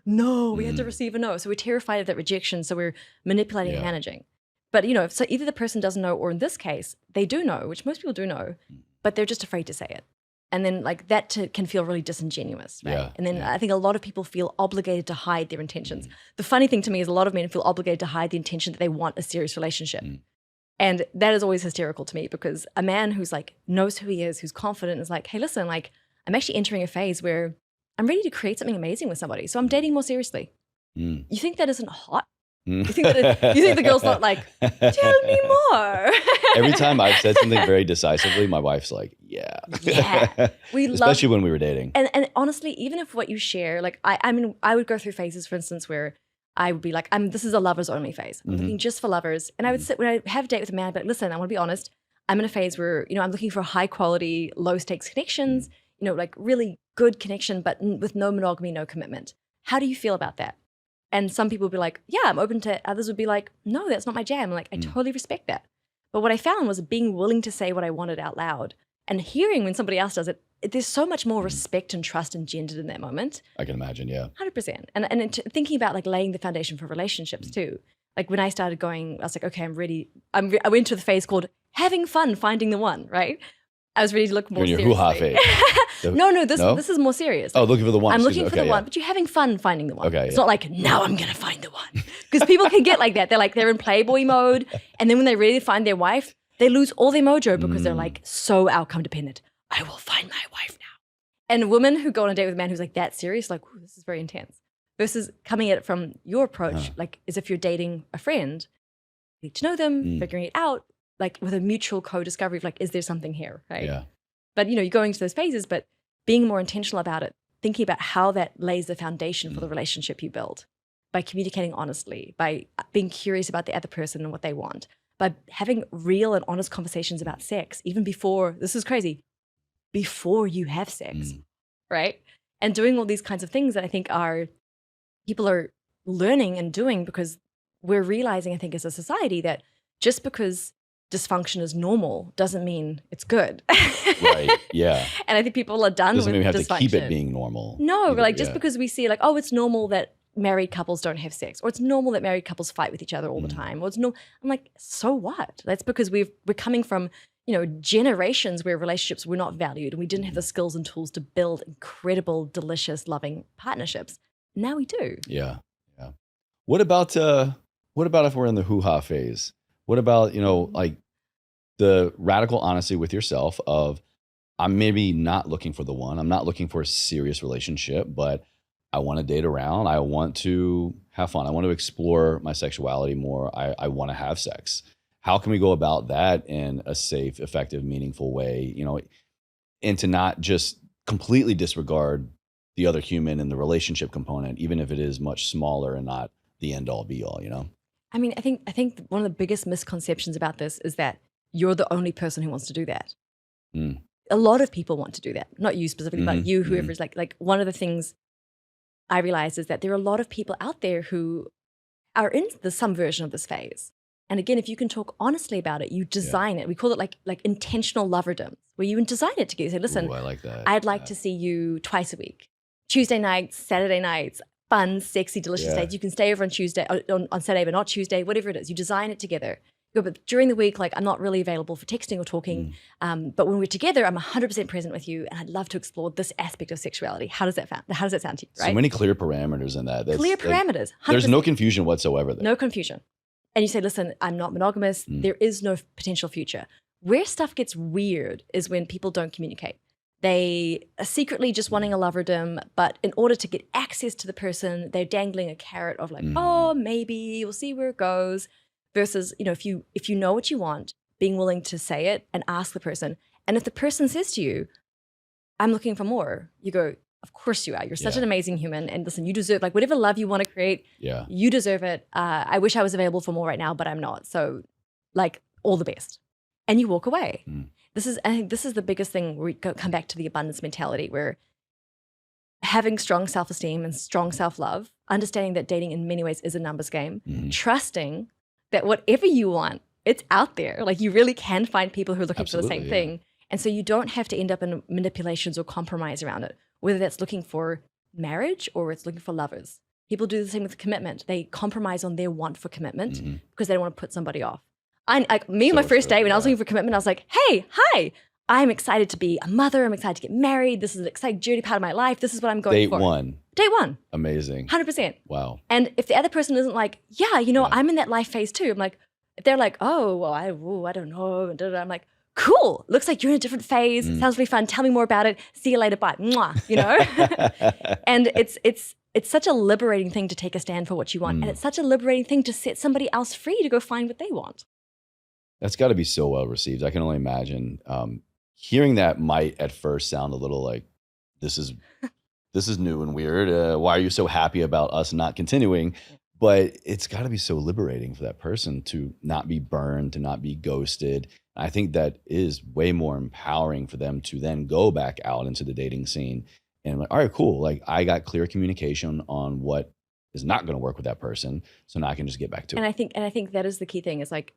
No, we had to receive a no. So we're terrified of that rejection. So we're manipulating and managing. But so either the person doesn't know, or in this case, they do know, which most people do know, but they're just afraid to say it. And then like that can feel really disingenuous, right? And then I think a lot of people feel obligated to hide their intentions. The funny thing to me is a lot of men feel obligated to hide the intention that they want a serious relationship. And that is always hysterical to me, because a man who's like knows who he is, who's confident, is like, hey, listen, like I'm actually entering a phase where I'm ready to create something amazing with somebody. So I'm dating more seriously. You think that isn't hot? You think the girl's not like, tell me more. Every time I've said something very decisively, my wife's like, yeah. Especially when we were dating. And honestly, even if what you share, like I mean, I would go through phases, for instance, where I would be like, this is a lovers only phase. I'm looking just for lovers. And I would sit, when I have a date with a man, I'd be like, listen, I want to be honest. I'm in a phase where, I'm looking for high quality, low stakes connections, like really good connection, but with no monogamy, no commitment. How do you feel about that? And some people would be like, yeah, I'm open to it. Others would be like, no, that's not my jam. I'm like, I totally respect that. But what I found was being willing to say what I wanted out loud and hearing when somebody else does it, there's so much more respect and trust engendered in that moment. I can imagine, yeah. 100%. And thinking about like laying the foundation for relationships too. Like when I started going, I was like, okay, I'm ready. I went to the phase called having fun, finding the one, right? I was ready to look more You're in your seriously. hoo-ha phase. No, this is more serious. Oh, looking for the one. I'm looking for the one, but you're having fun finding the one. Okay, it's not like, now I'm going to find the one. Because people can get like that. They're in Playboy mode. And then when they're ready to find their wife, they lose all their mojo because they're like so outcome dependent. I will find my wife now. And women who go on a date with a man who's like that serious, like, ooh, this is very intense. Versus coming at it from your approach, like as if you're dating a friend, get to know them, figuring it out, like with a mutual co-discovery of like, is there something here, right? Yeah. But you're going into those phases, but being more intentional about it, thinking about how that lays the foundation for the relationship you build by communicating honestly, by being curious about the other person and what they want, by having real and honest conversations about sex, even before, this is crazy, before you have sex, right? And doing all these kinds of things that I think people are learning and doing because we're realizing, I think, as a society that just because dysfunction is normal doesn't mean it's good. Right. Yeah. And I think people are done doesn't with mean we have dysfunction. to keep it being normal. No, like just because we see like, oh, it's normal that married couples don't have sex, or it's normal that married couples fight with each other all the time, or it's no. I'm like, so what? That's because we're coming from generations where relationships were not valued and we didn't have the skills and tools to build incredible, delicious, loving partnerships. Now we do. Yeah. Yeah. What about if we're in the hoo-ha phase? What about, like the radical honesty with yourself of, I'm maybe not looking for the one. I'm not looking for a serious relationship, but I want to date around. I want to have fun. I want to explore my sexuality more. I want to have sex. How can we go about that in a safe, effective, meaningful way, and to not just completely disregard the other human and the relationship component, even if it is much smaller and not the end all be all, I mean, I think one of the biggest misconceptions about this is that you're the only person who wants to do that. A lot of people want to do that. Not you specifically, but you, whoever is like one of the things I realize is that there are a lot of people out there who are in some version of this phase. And again, if you can talk honestly about it, you design it. We call it like intentional loverdom, where you design it together. You say, listen, ooh, I like that. I'd like to see you twice a week. Tuesday nights, Saturday nights, fun, sexy, delicious dates. You can stay over on Tuesday, on Saturday, but not Tuesday, whatever it is. You design it together. But during the week, like I'm not really available for texting or talking. But when we're together, I'm 100% present with you, and I'd love to explore this aspect of sexuality. How does that sound to you? Right? So many clear parameters in that. Clear parameters. 100%. There's no confusion whatsoever there. No confusion. And you say, listen, I'm not monogamous. There is no potential future. Where stuff gets weird is when people don't communicate. They are secretly just wanting a loverdom, but in order to get access to the person, they're dangling a carrot of like, oh, maybe we'll see where it goes. Versus, if you know what you want, being willing to say it and ask the person. And if the person says to you, I'm looking for more, you go, of course you are. You're such an amazing human. And listen, you deserve like whatever love you want to create. Yeah. You deserve it. I wish I was available for more right now, but I'm not. So like all the best. And you walk away. I think this is the biggest thing where we come back to the abundance mentality, where having strong self-esteem and strong self-love, understanding that dating in many ways is a numbers game, trusting that whatever you want, it's out there. Like you really can find people who are looking for the same thing. And so you don't have to end up in manipulations or compromise around it, whether that's looking for marriage or it's looking for lovers. People do the same with commitment. They compromise on their want for commitment because they don't want to put somebody off. On my first date, when I was looking for commitment, I was like, hey, hi, I'm excited to be a mother. I'm excited to get married. This is an exciting journey part of my life. This is what I'm going for. Date one. Amazing. 100%. Wow. And if the other person isn't like, I'm in that life phase too. I'm like, if they're like, oh, well, I don't know. I'm like, cool. Looks like you're in a different phase. Sounds really fun. Tell me more about it. See you later. Bye. Mwah, And it's such a liberating thing to take a stand for what you want. And it's such a liberating thing to set somebody else free to go find what they want. That's got to be so well received. I can only imagine. Hearing that might at first sound a little like, this is new and weird. Why are you so happy about us not continuing? But it's got to be so liberating for that person to not be burned, to not be ghosted. I think that is way more empowering for them to then go back out into the dating scene and like, all right, cool. Like I got clear communication on what is not going to work with that person. So now I can just get back to it. And I think that is the key thing is like,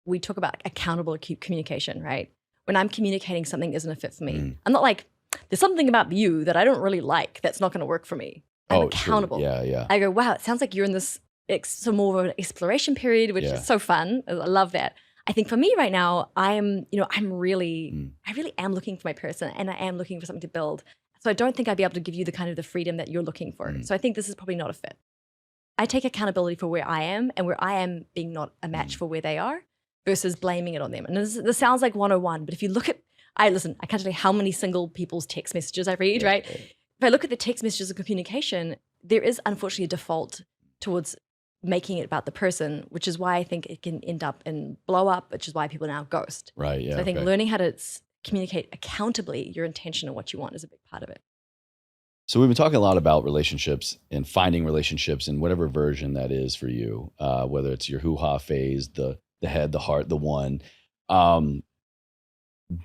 we talk about accountable communication, right? When I'm communicating something isn't a fit for me, I'm not like, there's something about you that I don't really like that's not going to work for me. I'm accountable. True. Yeah. I go, wow, it sounds like you're in this some more of an exploration period, which is so fun. I love that. I think for me right now, I really am looking for my person, and I am looking for something to build. So I don't think I'd be able to give you the kind of the freedom that you're looking for. So I think this is probably not a fit. I take accountability for where I am and where I am being not a match for where they are versus blaming it on them. And this sounds like 101, but if you look at, I can't tell you how many single people's text messages I read, right? If I look at the text messages of communication, there is unfortunately a default towards making it about the person, which is why I think it can end up and blow up, which is why people now ghost. Right, yeah. So I think learning how to communicate accountably your intention and what you want is a big part of it. So we've been talking a lot about relationships and finding relationships in whatever version that is for you, whether it's your hoo-ha phase, the head, the heart, the one.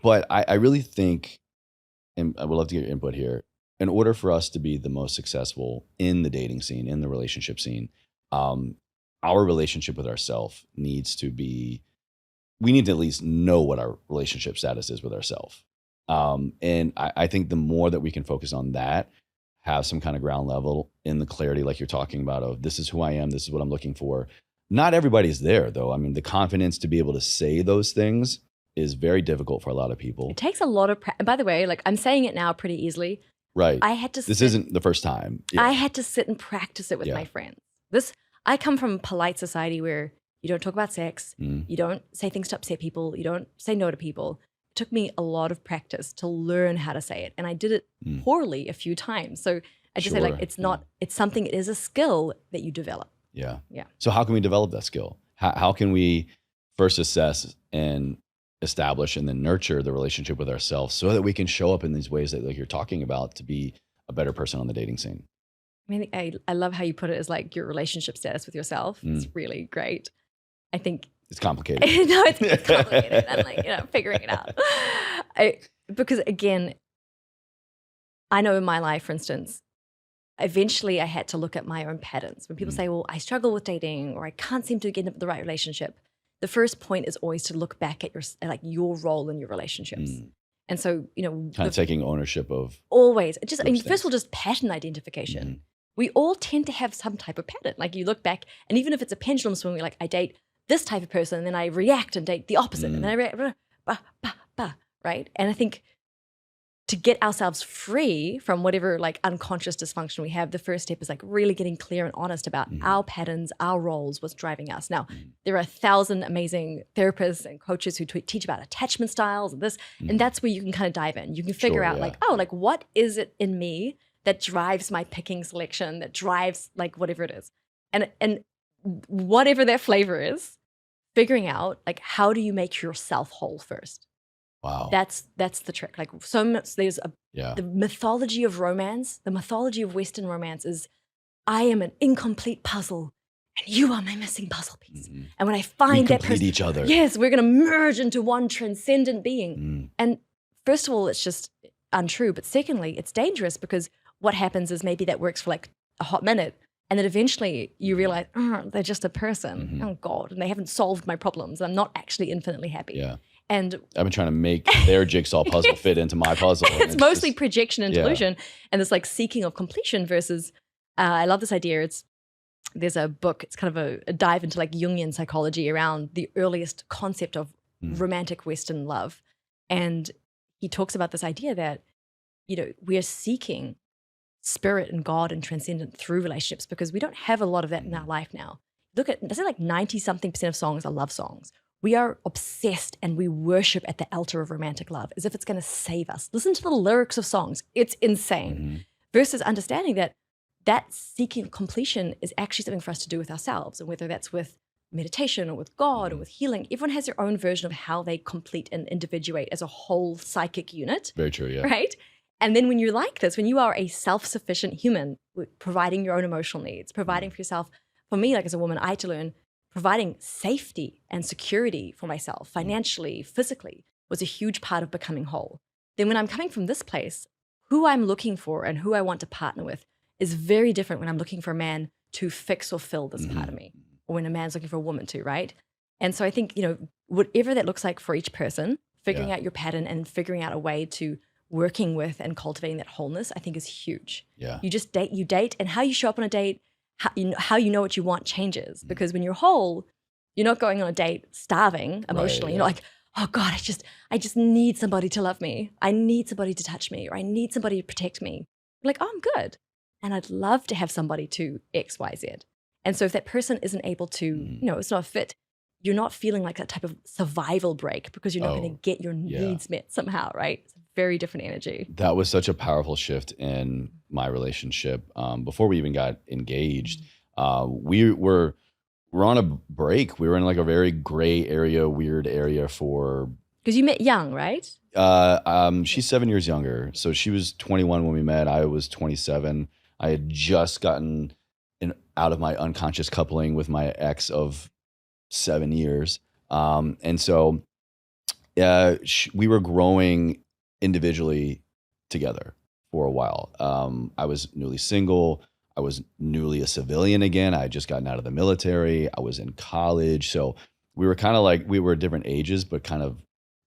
But I really think, and I would love to get your input here, in order for us to be the most successful in the dating scene, in the relationship scene, our relationship with ourselves needs to be, we need to at least know what our relationship status is with ourselves. And I think the more that we can focus on that, have some kind of ground level in the clarity like you're talking about of this is who I am, this is what I'm looking for. Not everybody's there though. I mean, the confidence to be able to say those things is very difficult for a lot of people. It takes a lot of and by the way, like I'm saying it now pretty easily. Right. I had to This isn't the first time. Yeah. I had to sit and practice it with my friends. I come from a polite society where you don't talk about sex, you don't say things to upset people, you don't say no to people. It took me a lot of practice to learn how to say it. And I did it poorly a few times. So I just say like, it's not, it's something, it is a skill that you develop. Yeah. Yeah. So how can we develop that skill? How can we first assess and establish and then nurture the relationship with ourselves so that we can show up in these ways that like you're talking about to be a better person on the dating scene? I mean, I love how you put it as like your relationship status with yourself. It's really great. I think it's complicated. No, it's complicated. I'm like, figuring it out. Because again, I know in my life, for instance, eventually I had to look at my own patterns. When people say, well, I struggle with dating or I can't seem to get into the right relationship, the first point is always to look back at your role in your relationships. And so, kind of taking ownership of always just, first of all, just pattern identification. We all tend to have some type of pattern. Like you look back, and even if it's a pendulum swing, we're like, I date this type of person, and then I react and date the opposite, and then I react, right? And I think to get ourselves free from whatever like unconscious dysfunction we have, the first step is like really getting clear and honest about our patterns, our roles, what's driving us. Now, there are 1,000 amazing therapists and coaches who teach about attachment styles and this, and that's where you can kind of dive in. You can figure out like, oh, like what is it in me that drives my picking selection, that drives like whatever it is. And whatever that flavor is, figuring out like how do you make yourself whole first. Wow. That's the trick. Like so much, there's the mythology of romance, the mythology of Western romance is I am an incomplete puzzle and you are my missing puzzle piece. And when I find that person, each other. Yes, we're going to merge into one transcendent being. And first of all, it's just untrue. But secondly, it's dangerous because what happens is maybe that works for like a hot minute. And then eventually you realize, they're just a person. Oh God. And they haven't solved my problems. I'm not actually infinitely happy. Yeah. And I've been trying to make their jigsaw puzzle fit into my puzzle. It's mostly projection and delusion and this like seeking of completion versus, I love this idea. There's a book, it's kind of a dive into like Jungian psychology around the earliest concept of romantic Western love. And he talks about this idea that, we are seeking spirit and God and transcendent through relationships because we don't have a lot of that in our life now. Look at, there's like 90-something% of songs are love songs. We are obsessed and we worship at the altar of romantic love as if it's going to save us. Listen to the lyrics of songs. It's insane. Versus understanding that seeking completion is actually something for us to do with ourselves. And whether that's with meditation or with God or with healing, everyone has their own version of how they complete and individuate as a whole psychic unit. Very true, yeah. Right? And then when you're like this, when you are a self-sufficient human, providing your own emotional needs, providing for yourself, for me, like as a woman, I had to learn providing safety and security for myself, financially, physically, was a huge part of becoming whole. Then when I'm coming from this place, who I'm looking for and who I want to partner with is very different when I'm looking for a man to fix or fill this part of me, or when a man's looking for a woman to, right? And so I think, whatever that looks like for each person, figuring out your pattern and figuring out a way to working with and cultivating that wholeness, I think is huge. Yeah. You date, and how you show up on a date, how you know what you want changes. Because when you're whole, You're not going on a date starving emotionally. You're not like, oh God, I just need somebody to love me. I need somebody to touch me, or I need somebody to protect me. You're like, oh, I'm good. And I'd love to have somebody to X, Y, Z. And so if that person isn't able to, it's not fit, you're not feeling like that type of survival break because you're not going to get your needs met somehow, right? It's a very different energy. That was such a powerful shift in my relationship. Before we even got engaged, we're on a break. We were in like a very gray area, weird area for... Because you met young, right? She's 7 years younger. So she was 21 when we met. I was 27. I had just gotten out of my unconscious coupling with my ex of 7 years. And so we were growing individually together for a while. I was newly single. I was newly a civilian again. I had just gotten out of the military. I was in college. So we were kind of like, we were different ages, but kind of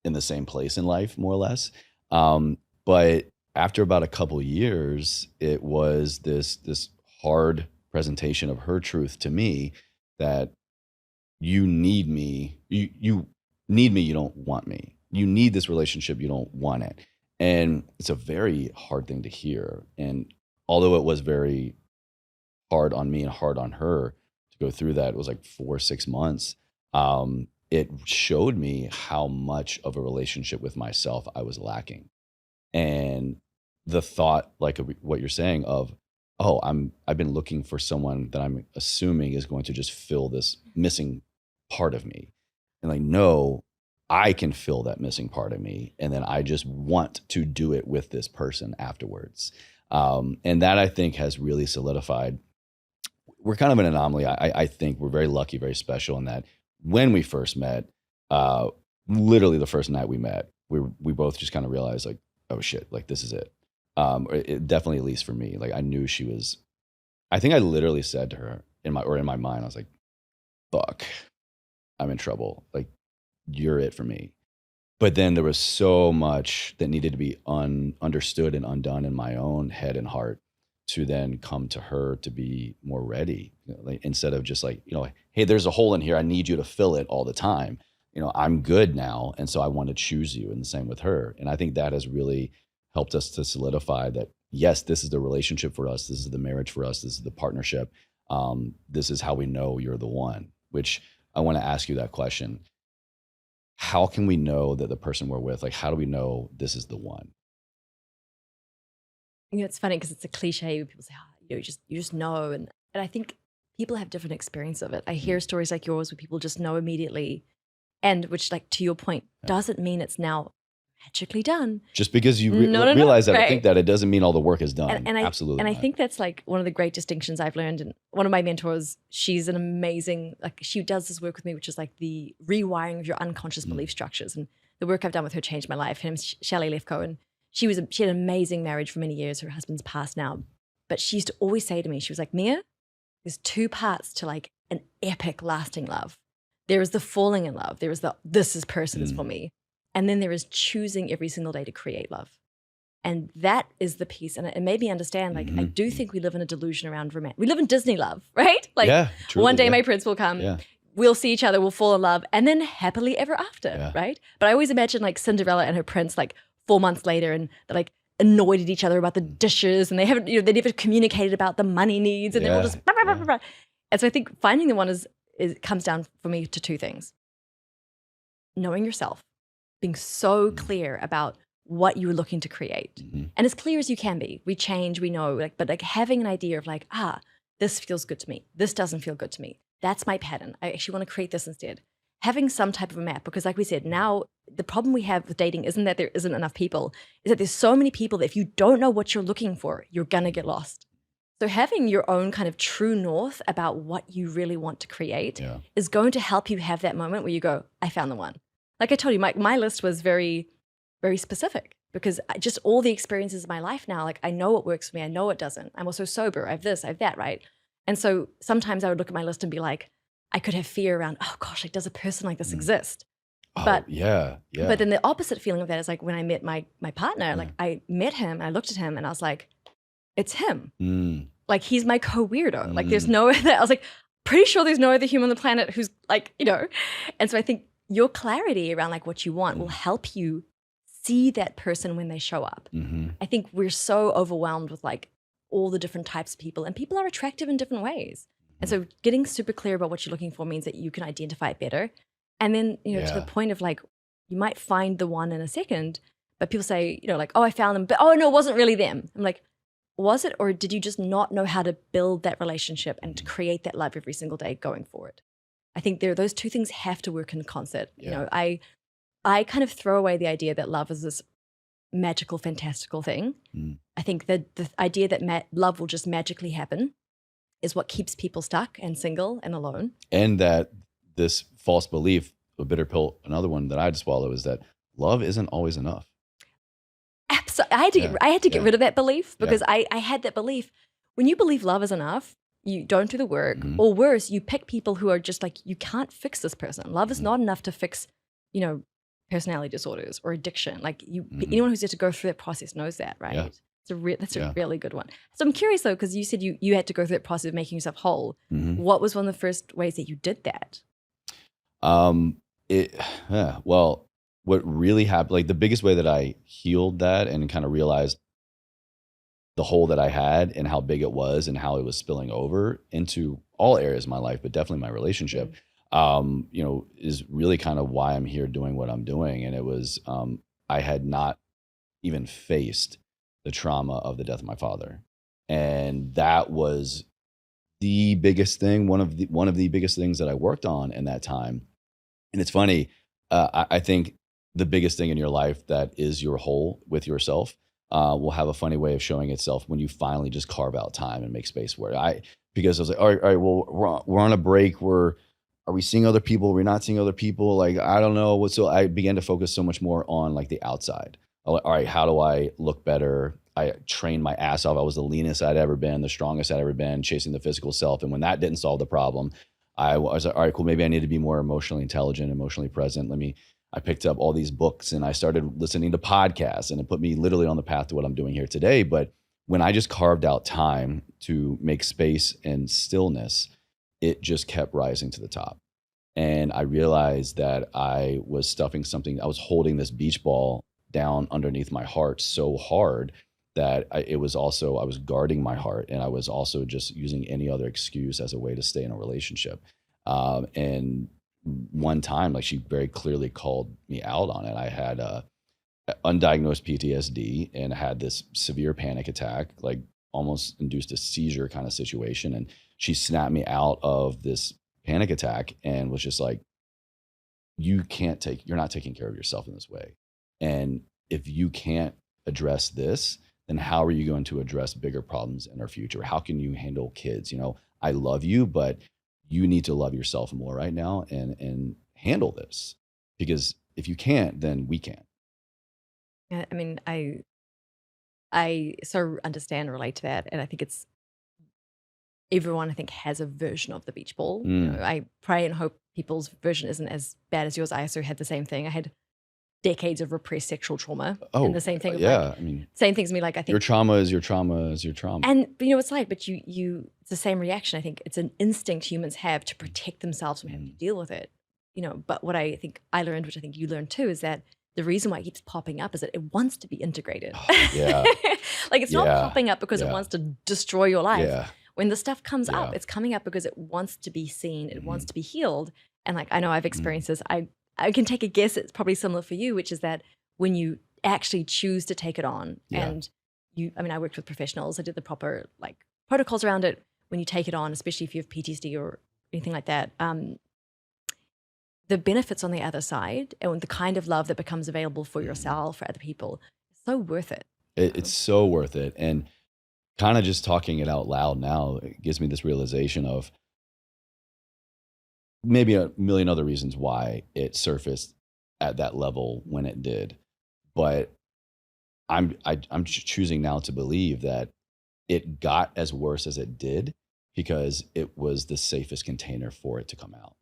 in the same place in life, more or less. But after about a couple years, it was this hard presentation of her truth to me that you need me. You need me. You don't want me. You need this relationship. You don't want it. And it's a very hard thing to hear. And although it was very hard on me and hard on her to go through that, it was like 4 or 6 months. It showed me how much of a relationship with myself I was lacking. And the thought, like what you're saying of, oh, I've been looking for someone that I'm assuming is going to just fill this missing part of me. And like, no, I can fill that missing part of me. And then I just want to do it with this person afterwards. And that I think has really solidified. We're kind of an anomaly. I think we're very lucky, very special in that when we first met, literally the first night we met, we both just kind of realized like, oh shit, like this is it. It definitely, at least for me, like I knew she was, I think I literally said to her in my mind, I was like, fuck, I'm in trouble. Like you're it for me. But then there was so much that needed to be understood and undone in my own head and heart to then come to her to be more ready, like, instead of just like, hey, there's a hole in here. I need you to fill it all the time. I'm good now. And so I want to choose you, and the same with her. And I think that has really helped us to solidify that, yes, this is the relationship for us. This is the marriage for us. This is the partnership. This is how we know you're the one, which I want to ask you that question. How can we know that the person we're with, like, how do we know this is the one? It's funny because it's a cliche when people say, oh, you just know. And I think people have different experience of it. I hear stories like yours where people just know immediately. And which, like, to your point, doesn't mean it's now magically done. Just because you realize that, right. I think that it doesn't mean all the work is done. Absolutely. And I think that's like one of the great distinctions I've learned. And one of my mentors, she's an amazing, like she does this work with me, which is like the rewiring of your unconscious belief structures. And the work I've done with her changed my life. Her name's Shelley Lefko. And she had an amazing marriage for many years. Her husband's passed now. But she used to always say to me, she was like, Mia, there's 2 parts to like an epic lasting love. There is the falling in love. There is this person is for me. And then there is choosing every single day to create love. And that is the piece. And it made me understand, like, I do think we live in a delusion around romance. We live in Disney love, right? Like truly, one day my prince will come, we'll see each other, we'll fall in love, and then happily ever after, right? But I always imagine like Cinderella and her prince, like 4 months later, and they're like annoyed at each other about the dishes, and they haven't, they never communicated about the money needs, and they're all just And so I think finding the one it comes down for me to 2 things. Knowing yourself, being so clear about what you're looking to create. And as clear as you can be. We change, we know, like, but like having an idea of like, this feels good to me. This doesn't feel good to me. That's my pattern. I actually want to create this instead. Having some type of a map, because like we said, now the problem we have with dating isn't that there isn't enough people, is that there's so many people that if you don't know what you're looking for, you're gonna get lost. So having your own kind of true north about what you really want to create is going to help you have that moment where you go, I found the one. Like I told you, my list was very, very specific because just all the experiences of my life now, like I know what works for me, I know what doesn't. I'm also sober, I have this, I have that, right? And so sometimes I would look at my list and be like, I could have fear around, oh gosh, like does a person like this exist? But But then the opposite feeling of that is like when I met my partner, like I met him and I looked at him and I was like, it's him. Like he's my co-weirdo. Like there's no other, I was like, pretty sure there's no other human on the planet who's like, and so I think your clarity around like what you want will help you see that person when they show up. I think we're so overwhelmed with like all the different types of people, and people are attractive in different ways. And so getting super clear about what you're looking for means that you can identify it better. And then, to the point of like, you might find the one in a second, but people say, like, oh, I found them, but oh no, it wasn't really them. I'm like, was it, or did you just not know how to build that relationship and to create that love every single day going forward? I think those two things have to work in concert. I kind of throw away the idea that love is this magical, fantastical thing. I think that the idea that love will just magically happen is what keeps people stuck and single and alone. And that this false belief, a bitter pill, another one that I had to swallow, is that love isn't always enough. Absolutely. I had to get rid of that belief, because I had that belief. When you believe love is enough, you don't do the work, or worse, you pick people who are just like, you can't fix this person. Love is not enough to fix, personality disorders or addiction. Like anyone who's had to go through that process knows that, right? Yeah. That's a really good one. So I'm curious though, because you said you had to go through that process of making yourself whole. What was one of the first ways that you did that? Well, what really happened, like the biggest way that I healed that and kind of realized the hole that I had and how big it was and how it was spilling over into all areas of my life, but definitely my relationship, is really kind of why I'm here doing what I'm doing. And it was, I had not even faced the trauma of the death of my father. And that was the biggest thing, one of the biggest things that I worked on in that time. And it's funny, I think the biggest thing in your life that is your whole with yourself will have a funny way of showing itself when you finally just carve out time and make space for it. Because I was like, all right, well, we're on a break. Are we seeing other people? Are we not seeing other people? Like, I don't know. So I began to focus so much more on like the outside. All right, how do I look better? I trained my ass off. I was the leanest I'd ever been, the strongest I'd ever been, chasing the physical self. And when that didn't solve the problem, I was like, all right, cool. Maybe I need to be more emotionally intelligent, emotionally present. I picked up all these books and I started listening to podcasts, and it put me literally on the path to what I'm doing here today. But when I just carved out time to make space and stillness, it just kept rising to the top. And I realized that I was stuffing something. I was holding this beach ball down underneath my heart so hard that I was guarding my heart, and I was also just using any other excuse as a way to stay in a relationship. And one time, like, she very clearly called me out on it. I had undiagnosed PTSD and had this severe panic attack, like almost induced a seizure kind of situation. And she snapped me out of this panic attack and was just like, you're not taking care of yourself in this way. And if you can't address this, then how are you going to address bigger problems in our future? How can you handle kids? I love you, but you need to love yourself more right now and handle this, because if you can't, then we can't. Yeah, I mean, I so understand and relate to that, and I think everyone I think has a version of the beach ball. I pray and hope people's version isn't as bad as yours. I also had the same thing. I had decades of repressed sexual trauma. And the same thing. Yeah. Same things to me. Like, I think your trauma is your trauma is your trauma. And it's like, but it's the same reaction. I think it's an instinct humans have to protect themselves from having to deal with it. But what I think I learned, which I think you learned too, is that the reason why it keeps popping up is that it wants to be integrated. Yeah. Like, it's not popping up because it wants to destroy your life. Yeah. When the stuff comes up, it's coming up because it wants to be seen. It wants to be healed. And like, I know I've experienced this. I can take a guess it's probably similar for you, which is that when you actually choose to take it on and I worked with professionals. I did the proper like protocols around it. When you take it on, especially if you have PTSD or anything like that, the benefits on the other side and the kind of love that becomes available for yourself, for other people, is so worth it. It's so worth it. And kind of just talking it out loud now, it gives me this realization of maybe a million other reasons why it surfaced at that level when it did. But I'm choosing now to believe that it got as worse as it did because it was the safest container for it to come out.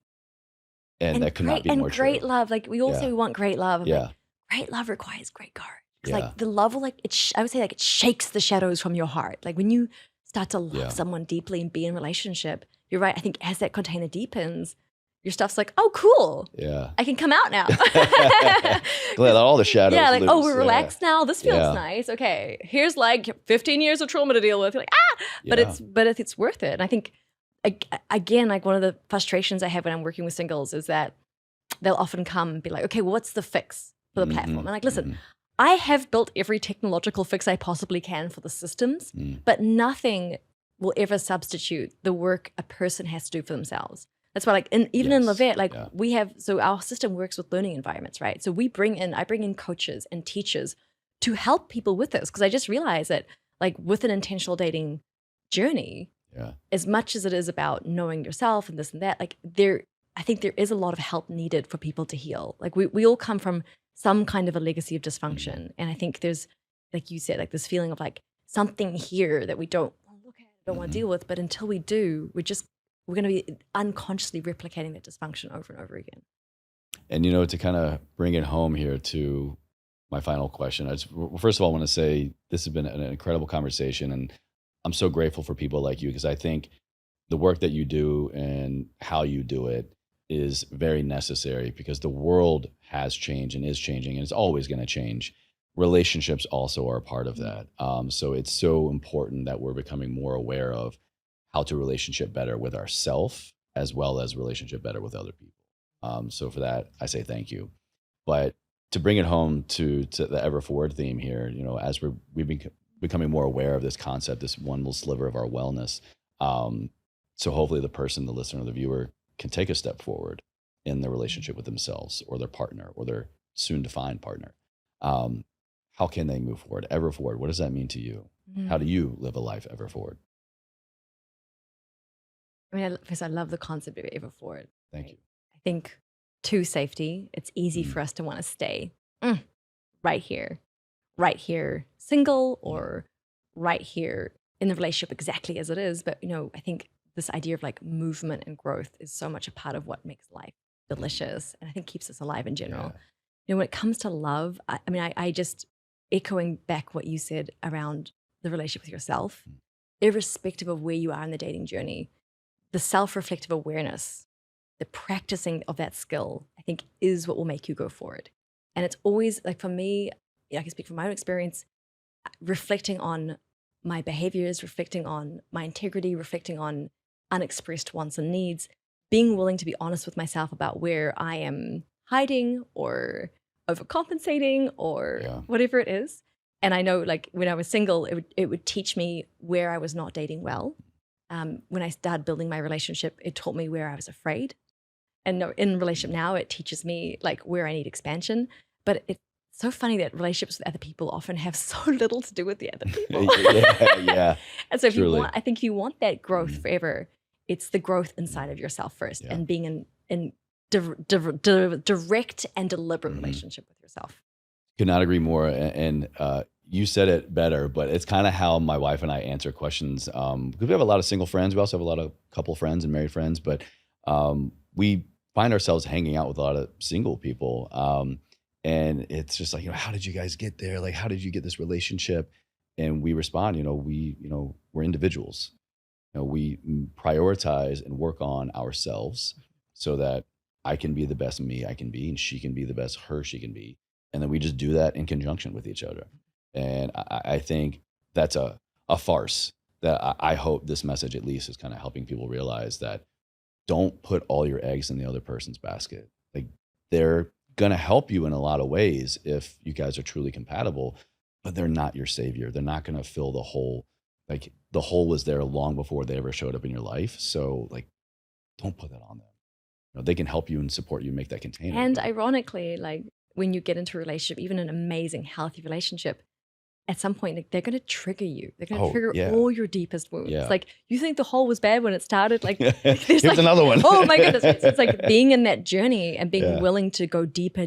And that could not be more true. And great love. Like, we all say we want great love. Like, great love requires great courage. It's like the love will, like, I would say, like, it shakes the shadows from your heart. Like, when you start to love someone deeply and be in a relationship, you're right. I think as that container deepens, your stuff's like, oh, cool. Yeah. I can come out now. Glad all the shadows. Yeah, like, loose. oh, we're relaxed now. This feels Yeah. nice. Okay, here's like 15 years of trauma to deal with. You're like, but it's worth it. And I think, again, like one of the frustrations I have when I'm working with singles is that they'll often come and be like, okay, well, what's the fix for the platform? And like, listen, I have built every technological fix I possibly can for the systems, but nothing will ever substitute the work a person has to do for themselves. That's why, like, even in Vette, like we have, so our system works with learning environments, right? So I bring in coaches and teachers to help people with this, because I just realized that, like, with an intentional dating journey, as much as it is about knowing yourself and this and that, like, I think there is a lot of help needed for people to heal. Like, we all come from some kind of a legacy of dysfunction, and I think there's, like you said, like this feeling of like something here that we don't look at, don't want to deal with, but until we do, we're going to be unconsciously replicating that dysfunction over and over again. And, you know, to kind of bring it home here to my final question, first of all, I want to say this has been an incredible conversation, and I'm so grateful for people like you, because I think the work that you do and how you do it is very necessary, because the world has changed and is changing, and it's always going to change. Relationships also are a part of that. So it's so important that we're becoming more aware of how to relationship better with ourselves, as well as relationship better with other people. So for that, I say thank you. But to bring it home to the ever forward theme here, you know, as we've been becoming more aware of this concept, this one little sliver of our wellness. So hopefully the person, the listener, the viewer can take a step forward in their relationship with themselves or their partner or their soon to find partner. How can they move forward? Ever forward. What does that mean to you? How do you live a life ever forward? I mean, because I love the concept of ever forward. Thank you. I think to safety, it's easy for us to want to stay right here, single, or right here in the relationship exactly as it is. But, you know, I think this idea of like movement and growth is so much a part of what makes life delicious, and I think keeps us alive in general. You know, when it comes to love, I just echoing back what you said around the relationship with yourself, irrespective of where you are in the dating journey, the self-reflective awareness, the practicing of that skill, I think is what will make you go forward. And it's always, like, for me, I can speak from my own experience, reflecting on my behaviors, reflecting on my integrity, reflecting on unexpressed wants and needs, being willing to be honest with myself about where I am hiding or overcompensating or whatever it is. And I know, like, when I was single, it would teach me where I was not dating well. When I started building my relationship, it taught me where I was afraid. And in relationship now, it teaches me like where I need expansion. But it's so funny that relationships with other people often have so little to do with the other people. And so if you want, I think you want that growth forever, it's the growth inside of yourself first, and being in direct and deliberate relationship with yourself. Could not agree more. And you said it better, but it's kind of how my wife and I answer questions. Because we have a lot of single friends. We also have a lot of couple friends and married friends, but we find ourselves hanging out with a lot of single people. And it's just like, you know, how did you guys get there? Like, how did you get this relationship? And we respond, we're individuals. You know, we prioritize and work on ourselves so that I can be the best me I can be, and she can be the best her she can be. And then we just do that in conjunction with each other. And I think that's a farce that I hope this message at least is kind of helping people realize that don't put all your eggs in the other person's basket. Like, they're going to help you in a lot of ways if you guys are truly compatible, but they're not your savior. They're not going to fill the hole. Like, the hole was there long before they ever showed up in your life. So, like, don't put that on them. You know, they can help you and support you, make that container. And ironically, like, when you get into a relationship, even an amazing, healthy relationship, at some point, like, they're going to trigger you. They're going to trigger all your deepest wounds. Like, you think the hole was bad when it started. Like, here's like, another one. Oh my goodness. So it's like being in that journey and being willing to go deeper,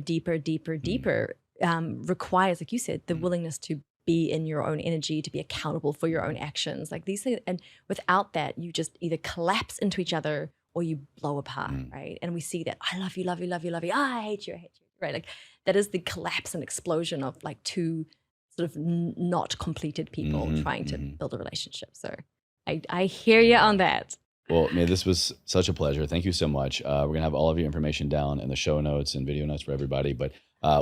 requires, like you said, the willingness to be in your own energy, to be accountable for your own actions. Like, these things, and without that, you just either collapse into each other or you blow apart, right? And we see that, I love you, love you, love you, love you. I hate you, right? Like, that is the collapse and explosion of like two sort of not completed people trying to build a relationship. So I hear you on that. Well, Mia, this was such a pleasure. Thank you so much. We're going to have all of your information down in the show notes and video notes for everybody. But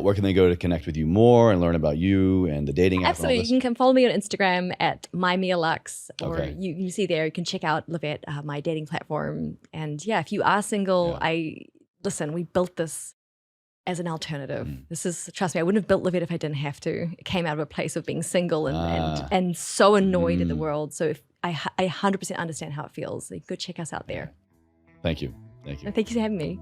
where can they go to connect with you more and learn about you and the dating app? Absolutely. And all You can come follow me on Instagram at Mia Lux, or Okay. you see there, you can check out Vette, my dating platform. And yeah, if you are single, listen, we built this as an alternative. This is, trust me, I wouldn't have built Vette if I didn't have to. It came out of a place of being single and so annoyed in the world. So if I 100% understand how it feels. So go check us out there. Thank you. Thank you. And thank you for having me.